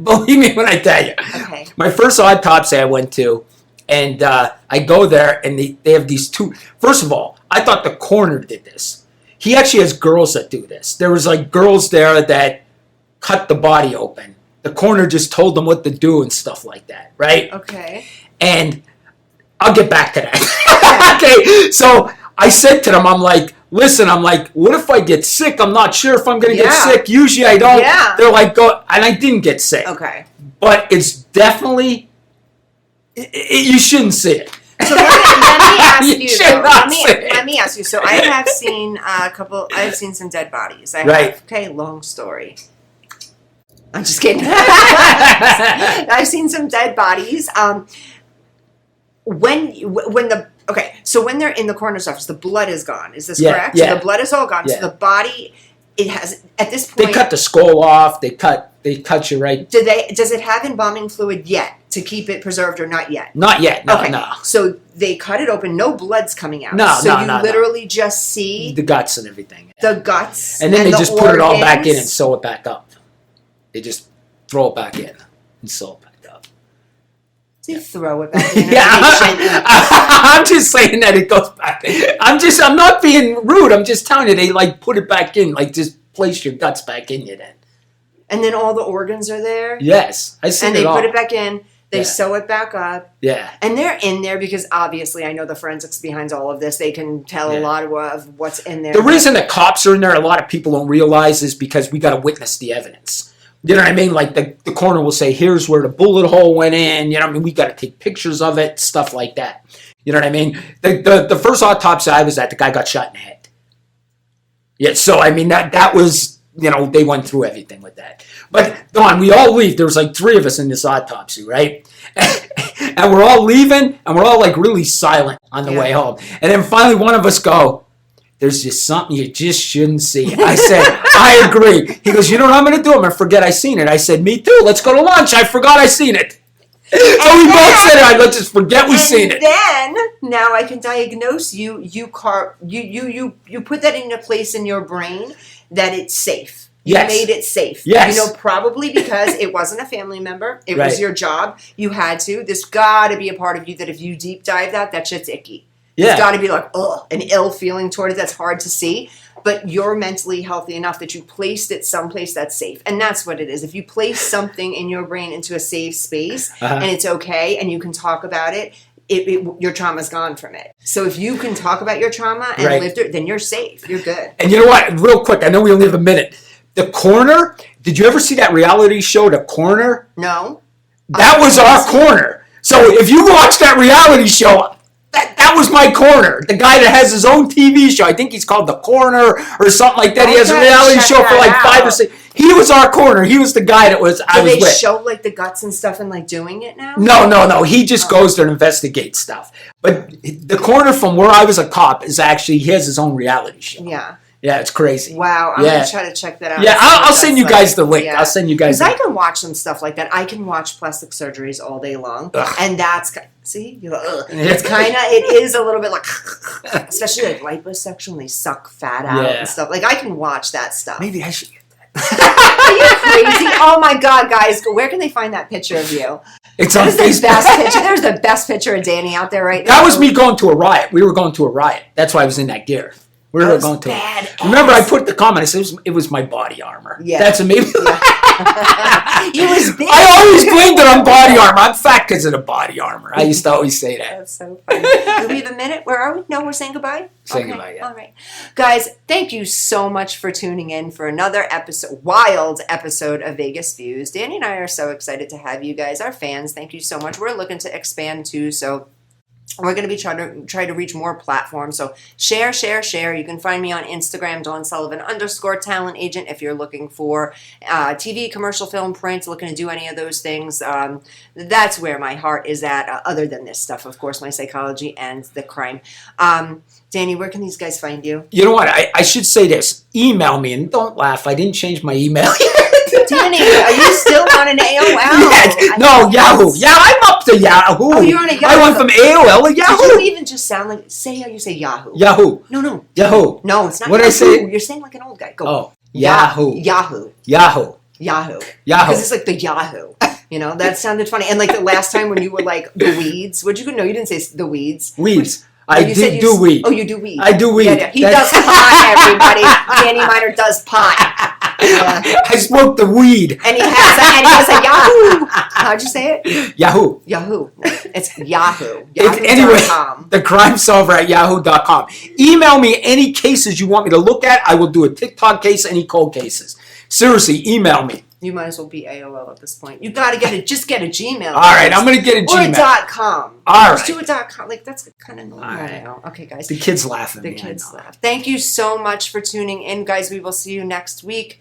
Believe me when I tell you. Okay. My first autopsy I went to, and I go there, and they have these 2. First of all, I thought the coroner did this. He actually has girls that do this. There was like girls there that cut the body open. The coroner just told them what to do and stuff like that, right? Okay. And I'll get back to that. Okay, so I said to them, I'm like, listen, what if I get sick? I'm not sure if I'm going to get sick. Usually I don't. Yeah. They're like, go. And I didn't get sick. Okay. But it's definitely, you shouldn't see it. So let me ask you. You let me ask you. So I have seen I've seen some dead bodies. Okay, long story. I'm just kidding. I've seen some dead bodies. When they're in the coroner's office, the blood is gone. Is this correct? Yeah. So the blood is all gone. Yeah. So the body, it has at this point. They cut the skull off. They cut you right. Does it have embalming fluid yet? to keep it preserved or not yet? Not yet. No, okay. no. So they cut it open. No blood's coming out. No, so no, you no, literally just see the guts and everything. the guts. And then they the just put it all back in and organs. sew it back up. They just throw it back in and sew it back up. They throw it back in. Yeah, I'm just saying that it goes back. I'm not being rude. I'm just telling you they like put it back in, like just place your guts back in you then. And then all the organs are there. Yes, I see And it they all. put it back in. They Yeah. sew it back up. Yeah. And they're in there because obviously I know the forensics behind all of this. They can tell a lot of what's in there. The reason that cops are in there, a lot of people don't realize, is because we got to witness the evidence. You know what I mean? Like the coroner will say, here's where the bullet hole went in. You know what I mean? We got to take pictures of it, stuff like that. You know what I mean? The first autopsy I was at, the guy got shot in the head. Yeah, so I mean, that was, you know, they went through everything with that. But, Dawn, we all leave. There was like 3 of us in this autopsy, right? And we're all leaving, and we're all like really silent on the way home. And then finally one of us go, there's just something you just shouldn't see. I said, I agree. He goes, you know what I'm going to do? I'm going to forget I seen it. I said, me too. Let's go to lunch. I forgot I seen it. So we both said, let's just forget we seen it. Then now I can diagnose you. You put that in a place in your brain that it's safe. You Yes. made it safe. Yes. You know, probably because it wasn't a family member. It was Right. your job. You had to. There's got to be a part of you that if you deep dive that shit's icky. Yeah. It's got to be like, ugh, an ill feeling toward it that's hard to see. But you're mentally healthy enough that you placed it someplace that's safe. And that's what it is. If you place something in your brain into a safe space and it's okay and you can talk about it, your trauma's gone from it. So if you can talk about your trauma and Right. live through it, then you're safe. You're good. And you know what? Real quick, I know we only have a minute. The Corner, did you ever see that reality show, The Corner? No? That was our corner. So if you watch that reality show, that was my corner. The guy that has his own TV show, I think he's called The Corner or something like that. He has a Okay, reality check show for like that 5 or out. 6. He was our corner. He was the guy that was I Do was they with. show like the guts and stuff and like doing it now? No. He just goes there and investigates stuff. But The Corner, from where I was a cop, is actually, he has his own reality show. Yeah. Yeah, it's crazy. Wow, I'm Yeah. gonna try to check that out. Yeah, and see I'll what send that's you guys the link. I'll send you guys Because the I can watch some stuff like that. I can watch plastic surgeries all day long, Ugh. and that's see, you're like, ugh. It's kind of, it is a little bit like, especially like liposuction when they suck fat out Yeah. and stuff. Like I can watch that stuff. Maybe I should get Are you crazy? Oh my god, guys, where can they find that picture of you? It's That on is the Facebook. best picture. There's the best picture of Danny out there right now. That was me going to a riot. We were going to a riot. That's why I was in that gear. We That were was going to. badass. Remember, I put the comment. I said it was my body armor. Yeah. That's amazing. You was big. I always blamed it on body armor. I'm fat because of the body armor. I used to always say that. That's so funny. Do we have a minute? Where are we? No, we're saying goodbye? Saying goodbye, yeah. All right. Guys, thank you so much for tuning in for another wild episode of Vegas Views. Danny and I are so excited to have you guys, our fans. Thank you so much. We're looking to expand too, so we're going to be try to reach more platforms. So share. You can find me on Instagram, Dawn Sullivan _talent agent. If you're looking for TV, commercial, film, print, looking to do any of those things, that's where my heart is at. Other than this stuff, of course, my psychology and the crime. Danny, where can these guys find you? You know what? I should say this. Email me, and don't laugh. I didn't change my email. Danny, are you still on an AOL? Yes. No, Yahoo. Yeah, I'm up to Yahoo. Oh, you're on a Yahoo. I went from AOL to Yahoo. Did you even just sound like, say how you say Yahoo? Yahoo. No. Yahoo. No, it's not What did I Yahoo. say? You're saying like an old guy. Go. Oh, Yahoo. Yahoo. Yahoo. Yahoo. Yahoo. Because it's like the Yahoo. You know, that sounded funny. And like the last time when you were like, the weeds. What'd you go? No, you didn't say the weeds. Weeds. Oh, I you said did you do s- weed. Oh, you do weed. I do weed. Yeah. He That's- does pot, everybody. Danny Miner does pot. Yeah. I smoked the weed. And he has a Yahoo. How'd you say it? Yahoo. Yahoo. It's Yahoo. Anyway, Yahoo.com. the crime solver at yahoo.com. Email me any cases you want me to look at. I will do a TikTok case, any cold cases. Seriously, email me. You might as well be AOL at this point. You got to just get a Gmail. All right, I'm going to get a Or Gmail. a .com. All Just right. do a .com. Like, that's kind of normal All right. now. Okay, guys. The kids laughing. The kids laugh. Thank you so much for tuning in, guys. We will see you next week.